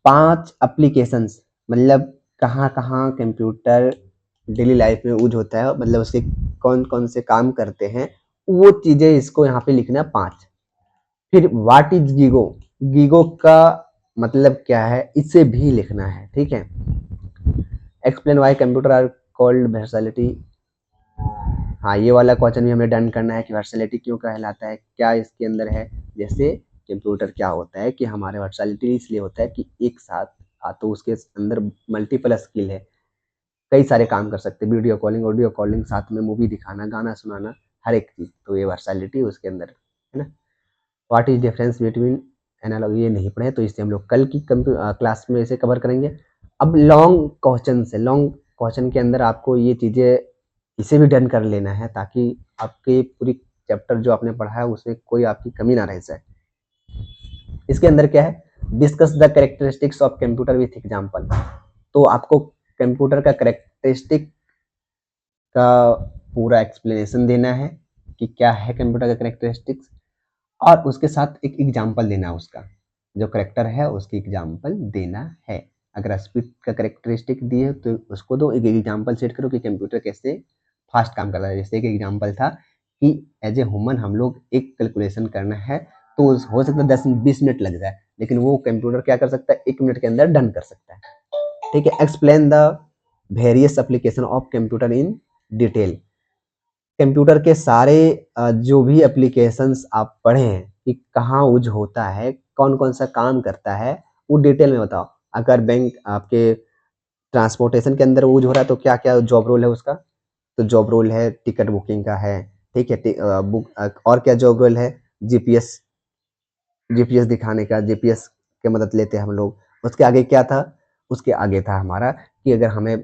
[SPEAKER 1] 5 एप्लीकेशंस, मतलब कहाँ कहाँ कंप्यूटर डेली लाइफ में यूज होता है, मतलब उसके कौन कौन से काम करते हैं, वो चीज़ें इसको यहाँ पे लिखना है 5। फिर व्हाट इज गीगो, गीगो का मतलब क्या है, इसे भी लिखना है। ठीक है, explain why computer are called versatility. हाँ, ये वाला क्वेश्चन भी हमें डन करना है कि वर्सैटिलिटी क्यों कहलाता है, क्या इसके अंदर है। जैसे कंप्यूटर क्या होता है कि हमारे वर्सैटिलिटी इसलिए होता है कि एक साथ तो उसके अंदर मल्टीपल स्किल है, कई सारे काम कर सकते हैं, वीडियो कॉलिंग ऑडियो कॉलिंग, साथ में मूवी दिखाना गाना सुनाना, हर एक चीज़, तो ये वर्सैटिलिटी उसके अंदर है ना। What is difference between analogy ये नहीं पढ़े, तो इसे हम लोग कल की क्लास में इसे कवर करेंगे। अब लॉन्ग क्वेश्चन से, लॉन्ग क्वेश्चन के अंदर आपको ये चीज़ें इसे भी डन कर लेना है, ताकि आपके पूरी चैप्टर जो आपने पढ़ा है उसमें कोई आपकी कमी ना रह जाए। इसके अंदर क्या है, discuss the characteristics of computer with example. तो आपको कंप्यूटर का कैरेक्टरिस्टिक का पूरा एक्सप्लेनेशन देना है कि क्या है कंप्यूटर का कैरेक्टरिस्टिक्स, और उसके साथ एक एग्जांपल देना है, उसका जो करेक्टर है उसकी एग्जांपल देना है। अगर स्पीड का कैरेक्टरिस्टिक दिए तो उसको दो, एक एग्जांपल सेट करो कि कंप्यूटर कैसे फास्ट काम करता है। जैसे एक एग्जांपल था कि एज ए ह्यूमन हम लोग एक कैलकुलेशन करना है तो हो सकता है 10-20 मिनट लग जाए, लेकिन वो कंप्यूटर क्या कर सकता है, 1 मिनट के अंदर डन कर सकता है। ठीक है, explain the various application of computer in detail. Computer के सारे जो भी एप्लीकेशंस आप पढ़े हैं कि कहाँ यूज होता है, कौन कौन सा काम करता है, वो डिटेल में बताओ। अगर बैंक आपके ट्रांसपोर्टेशन के अंदर यूज हो रहा है तो क्या क्या जॉब रोल है उसका, तो जॉब रोल है टिकट बुकिंग का है। ठीक है, और क्या जॉब रोल है, जीपीएस, जीपीएस दिखाने का, जीपीएस की मदद लेते हैं हम लोग। उसके आगे क्या था, उसके आगे था हमारा कि अगर हमें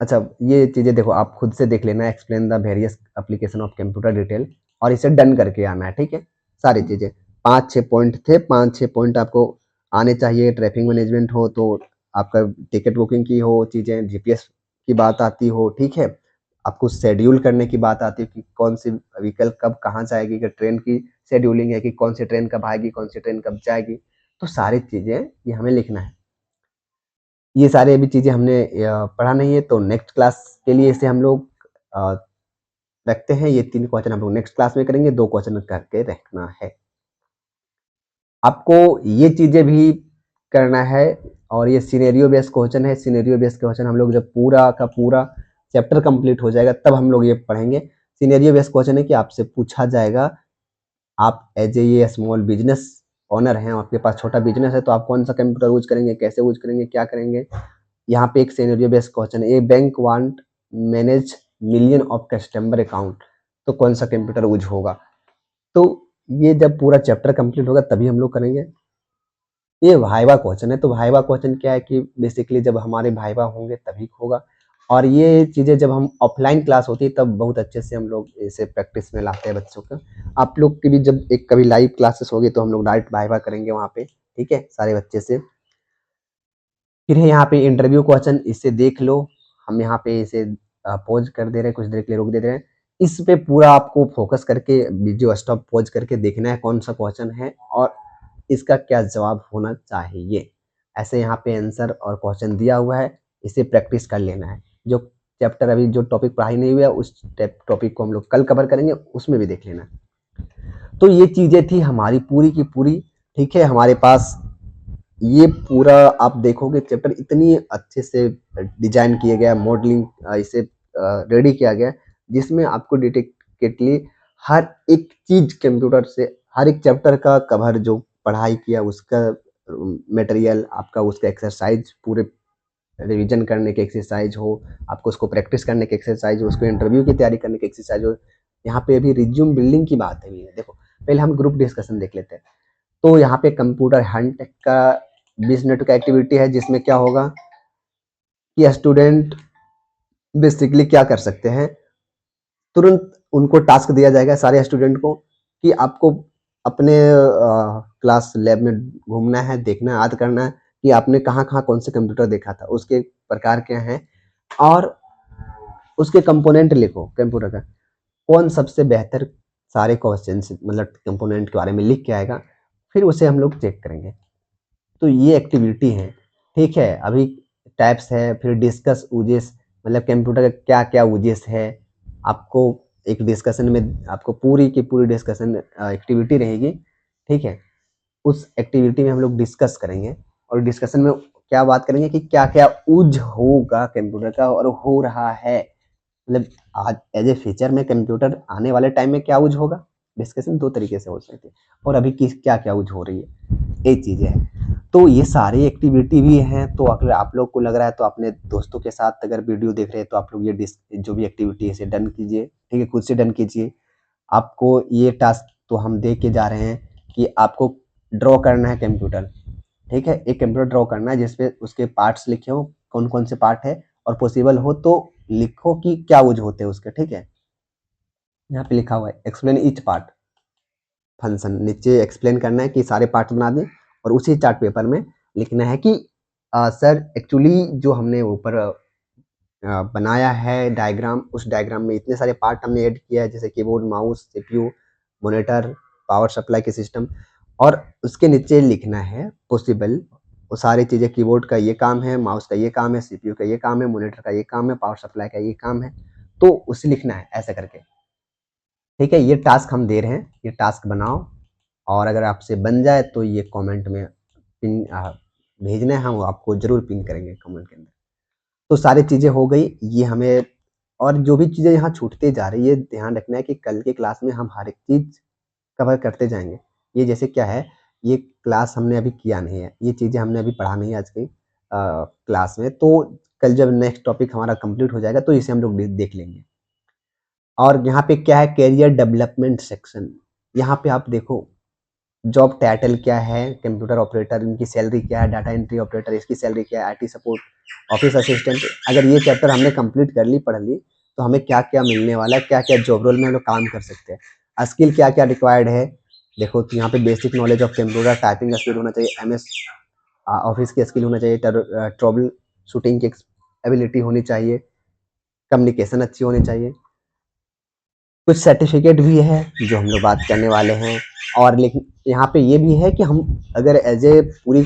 [SPEAKER 1] अच्छा, ये चीज़ें देखो आप खुद से देख लेना, explain the various application of computer detail, और इसे डन करके आना है। ठीक है, सारी चीज़ें 5-6 पॉइंट थे, 5-6 पॉइंट आपको आने चाहिए। ट्रैफिक मैनेजमेंट हो तो आपका टिकट बुकिंग की हो चीज़ें, जीपीएस की बात आती हो, ठीक है, आपको शेड्यूल करने की बात आती है कि कौन सी व्हीकल कब कहाँ जाएगी, कि ट्रेन की शेड्यूलिंग है कि कौन सी ट्रेन कब आएगी, कौन सी ट्रेन कब जाएगी, तो सारी चीज़ें ये हमें लिखना है। ये सारे अभी चीज़ें हमने पढ़ा नहीं है, तो नेक्स्ट क्लास के लिए इसे हम लोग अ, रखते हैं। ये 3 क्वेश्चन हम लोग नेक्स्ट क्लास में करेंगे, 2 क्वेश्चन करके रखना है। आपको ये चीज़ें भी करना है, और ये सिनेरियो बेस्ड क्वेश्चन है। सिनेरियो बेस्ड क्वेश्चन हम लोग जब पूरा का पूरा चैप्टर कंप्लीट हो जाएगा तब हम लोग ये पढ़ेंगे। सिनेरियो बेस्ड क्वेश्चन है कि आपसे पूछा जाएगा, आप एज ए ये स्मॉल बिजनेस ओनर हैं, आपके पास छोटा बिजनेस है, तो आप कौन सा कंप्यूटर यूज करेंगे, कैसे यूज करेंगे, क्या करेंगे। यहाँ पे एक सिनेरियो बेस्ड क्वेश्चन है, a bank want manage million of customer account, तो कौन सा कंप्यूटर यूज होगा। तो ये जब पूरा चैप्टर कंप्लीट होगा तभी हम लोग करेंगे। ये वाइवा क्वेश्चन है, तो वाइवा क्वेश्चन क्या है कि बेसिकली जब हमारे वाइवा होंगे तभी होगा, और ये चीज़ें जब हम ऑफलाइन क्लास होती है तब बहुत अच्छे से हम लोग इसे प्रैक्टिस में लाते हैं बच्चों को। आप लोग की भी जब एक कभी लाइव क्लासेस होगी तो हम लोग डायरेक्ट वाइवा करेंगे वहाँ पे, ठीक है, सारे बच्चे से। फिर है यहाँ पे इंटरव्यू क्वेश्चन, इसे देख लो। हम यहाँ पे इसे पॉज कर दे रहे हैं, कुछ देर के लिए रोक दे रहे हैं। इस पे पूरा आपको फोकस करके वीडियो स्टॉप पॉज करके देखना है कौन सा क्वेश्चन है और इसका क्या जवाब होना चाहिए। ऐसे यहाँ पे आंसर और क्वेश्चन दिया हुआ है, इसे प्रैक्टिस कर लेना है। जो चैप्टर अभी जो टॉपिक पढ़ाई नहीं हुआ उस टॉपिक को हम लोग कल कवर करेंगे, उसमें भी देख लेना। तो ये चीज़ें थी हमारी पूरी की पूरी। ठीक है, हमारे पास ये पूरा आप देखोगे चैप्टर इतनी अच्छे से डिजाइन किया गया, मॉडलिंग इसे रेडी किया गया, जिसमें आपको डिटेक्टली हर एक चीज कंप्यूटर से, हर एक चैप्टर का कवर जो पढ़ाई किया उसका मटेरियल, आपका उसका एक्सरसाइज, पूरे रिवीजन करने के एक्सरसाइज हो, आपको उसको प्रैक्टिस करने के एक्सरसाइज हो, उसको इंटरव्यू की तैयारी करने के एक्सरसाइज हो। यहाँ पे अभी रिज्यूम बिल्डिंग की बात है। देखो पहले हम ग्रुप डिस्कशन देख लेते हैं। तो यहाँ पे कंप्यूटर हंट का 20 मिनट का एक्टिविटी है, जिसमें क्या होगा कि स्टूडेंट बेसिकली क्या कर सकते हैं, तुरंत उनको टास्क दिया जाएगा सारे स्टूडेंट को कि आपको अपने क्लास लैब में घूमना है, देखना है, याद करना है कि आपने कहाँ कहाँ कौन से कंप्यूटर देखा था, उसके प्रकार क्या हैं, और उसके कंपोनेंट लिखो कंप्यूटर का, कौन सबसे बेहतर सारे क्वेश्चन मतलब कंपोनेंट के बारे में लिख के आएगा, फिर उसे हम लोग चेक करेंगे। तो ये एक्टिविटी है। ठीक है, अभी टाइप्स है, फिर डिस्कस यूजेस, मतलब कंप्यूटर का क्या क्या यूजेस है, आपको एक डिस्कशन में आपको पूरी की पूरी डिस्कशन एक्टिविटी रहेगी। ठीक है, उस एक्टिविटी में हम लोग डिस्कस करेंगे, और डिस्कशन में क्या बात करेंगे कि क्या क्या यूज होगा कंप्यूटर का और हो रहा है, मतलब आज एज ए फीचर में कंप्यूटर आने वाले टाइम में क्या यूज होगा। डिस्कशन 2 तरीके से हो सकती है, और अभी किस क्या क्या यूज हो रही है, ये चीज़ें हैं। तो ये सारी एक्टिविटी भी हैं, तो अगर आप लोग को लग रहा है तो अपने दोस्तों के साथ अगर वीडियो देख रहे हैं तो आप लोग ये जो भी एक्टिविटी है इसे डन कीजिए। ठीक है, खुद से डन कीजिए, आपको ये टास्क तो हम दे के जा रहे हैं कि आपको ड्रॉ करना है कंप्यूटर, ठीक है। एक कंप्यूटर ड्रॉ करना है जिसपे उसके पार्ट्स लिखे हो, कौन कौन से पार्ट है, और पॉसिबल हो तो लिखो कि क्या यूज होते हैं उसके, ठीक है। यहाँ पे लिखा हुआ है एक्सप्लेन ईच पार्ट फंक्शन, नीचे एक्सप्लेन करना है कि सारे पार्ट बना दें, और उसी चार्ट पेपर में लिखना है कि सर एक्चुअली जो हमने ऊपर बनाया है डायग्राम, उस डायग्राम में इतने सारे पार्ट हमने ऐड किया है, जैसे keyboard, mouse, CPU, monitor, power supply के सिस्टम, और उसके नीचे लिखना है पॉसिबल वो सारी चीज़ें, कीबोर्ड का ये काम है, माउस का ये काम है, सीपीयू का ये काम है, मॉनिटर का ये काम है, पावर सप्लाई का ये काम है, तो उसे लिखना है ऐसा करके, ठीक है। ये टास्क हम दे रहे हैं, ये टास्क बनाओ, और अगर आपसे बन जाए तो ये कमेंट में पिन भेजना है, हम आपको जरूर पिन करेंगे कमेंट के अंदर। तो सारी चीज़ें हो गई, ये हमें, और जो भी चीज़ें यहाँ छूटते जा रही है ध्यान रखना है कि कल के क्लास में हम हर एक चीज़ कवर करते जाएंगे। ये जैसे क्या है, ये क्लास हमने अभी किया नहीं है, ये चीज़ें हमने अभी पढ़ा नहीं है आज की क्लास में, तो कल जब नेक्स्ट टॉपिक हमारा कंप्लीट हो जाएगा तो इसे हम लोग देख लेंगे। और यहाँ पे क्या है, कैरियर डेवलपमेंट सेक्शन, यहाँ पे आप देखो जॉब टाइटल क्या है, कंप्यूटर ऑपरेटर इनकी सैलरी क्या है, डाटा एंट्री ऑपरेटर इसकी सैलरी क्या है, आईटी सपोर्ट, ऑफिस असिस्टेंट। अगर ये चैप्टर हमने कंप्लीट कर ली, पढ़ ली, तो हमें क्या क्या मिलने वाला है, क्या क्या जॉब रोल में हम लोग काम कर सकते हैं, स्किल क्या क्या रिक्वायर्ड है। देखो तो यहाँ पे basic knowledge of computer, typing skill होना चाहिए, एमएस ऑफिस की स्किल होना चाहिए, ट्रबल शूटिंग की एबिलिटी होनी चाहिए, कम्युनिकेशन अच्छी होनी चाहिए, कुछ सर्टिफिकेट भी है जो हम लोग बात करने वाले हैं। और लेकिन यहाँ पे ये भी है कि हम अगर एज ए पूरी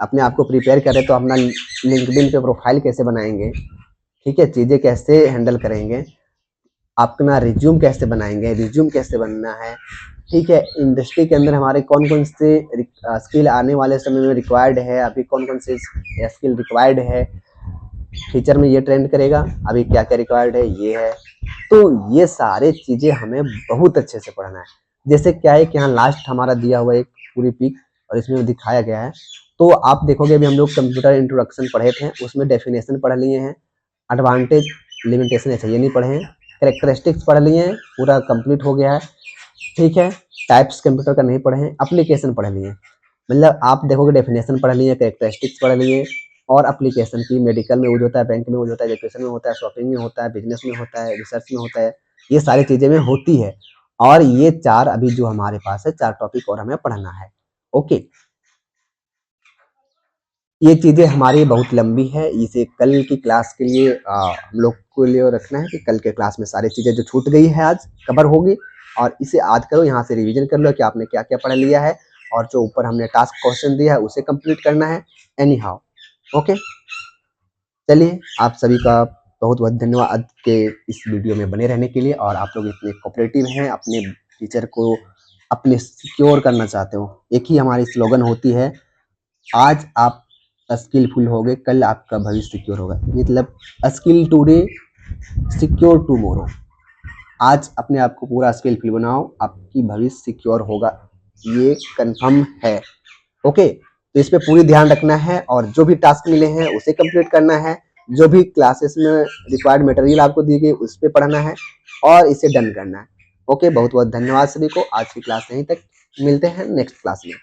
[SPEAKER 1] अपने आप को प्रिपेयर करें तो अपना लिंक्डइन पे प्रोफाइल कैसे बनाएंगे, ठीक है, चीज़ें कैसे हैंडल करेंगे, अपना रिज्यूम कैसे बनाएंगे, रिज्यूम कैसे बनना है, ठीक है, इंडस्ट्री के अंदर हमारे कौन कौन से स्किल आने वाले समय में रिक्वायर्ड है, अभी कौन कौन से स्किल रिक्वायर्ड है, फ्यूचर में ये ट्रेंड करेगा, अभी क्या क्या रिक्वायर्ड है, ये है। तो ये सारे चीज़ें हमें बहुत अच्छे से पढ़ना है। जैसे क्या है कि यहाँ लास्ट हमारा दिया हुआ एक पूरी पिक, और इसमें दिखाया गया है, तो आप देखोगे अभी हम लोग कंप्यूटर इंट्रोडक्शन पढ़े थे, उसमें डेफिनेशन पढ़ लिए हैं, एडवांटेज लिमिटेशन ऐसे ये नहीं पढ़े हैं, कैरेक्टरिस्टिक्स पढ़ लिए हैं, पूरा कंप्लीट हो गया है, ठीक है। टाइप्स कंप्यूटर का नहीं पढ़े हैं, एप्लीकेशन पढ़ लिए, मतलब आप देखोगे डेफिनेशन पढ़ लिए, कैरेक्टरिस्टिक्स पढ़ लिए, और एप्लीकेशन की मेडिकल में यूज होता है, बैंक में यूज होता है, एजुकेशन में होता है, शॉपिंग में होता है, बिजनेस में होता है, रिसर्च में होता है, ये सारी चीज़ें में होती है। और ये 4 अभी जो हमारे पास है 4 टॉपिक और हमें पढ़ना है, ओके। ये चीज़ें हमारी बहुत लंबी है, इसे कल की क्लास के लिए हम लोग को लिए रखना है कि कल के क्लास में सारी चीज़ें जो छूट गई है आज कवर होगी, और इसे आज करो, यहाँ से रिवीजन कर लो कि आपने क्या क्या पढ़ लिया है, और जो ऊपर हमने टास्क क्वेश्चन दिया है उसे कंप्लीट करना है एनी हाउ, ओके। चलिए आप सभी का बहुत बहुत धन्यवाद के इस वीडियो में बने रहने के लिए, और आप लोग इतने कोऑपरेटिव हैं, अपने टीचर को अपने सिक्योर करना चाहते हो। एक ही हमारी स्लोगन होती है, आज आप स्किलफुल हो गए, कल आपका भविष्य सिक्योर होगा, मतलब स्किल टुडे सिक्योर टुमारो। आज अपने आप को पूरा स्किलफुल बनाओ, आपकी भविष्य सिक्योर होगा, ये कंफर्म है, ओके। तो इस पे पूरी ध्यान रखना है, और जो भी टास्क मिले हैं उसे कंप्लीट करना है, जो भी क्लासेस में रिक्वायर्ड मटेरियल आपको दी गई उस पे पढ़ना है, और इसे डन करना है, ओके। बहुत बहुत धन्यवाद सभी को, आज की क्लास यहीं तक, मिलते हैं नेक्स्ट क्लास में।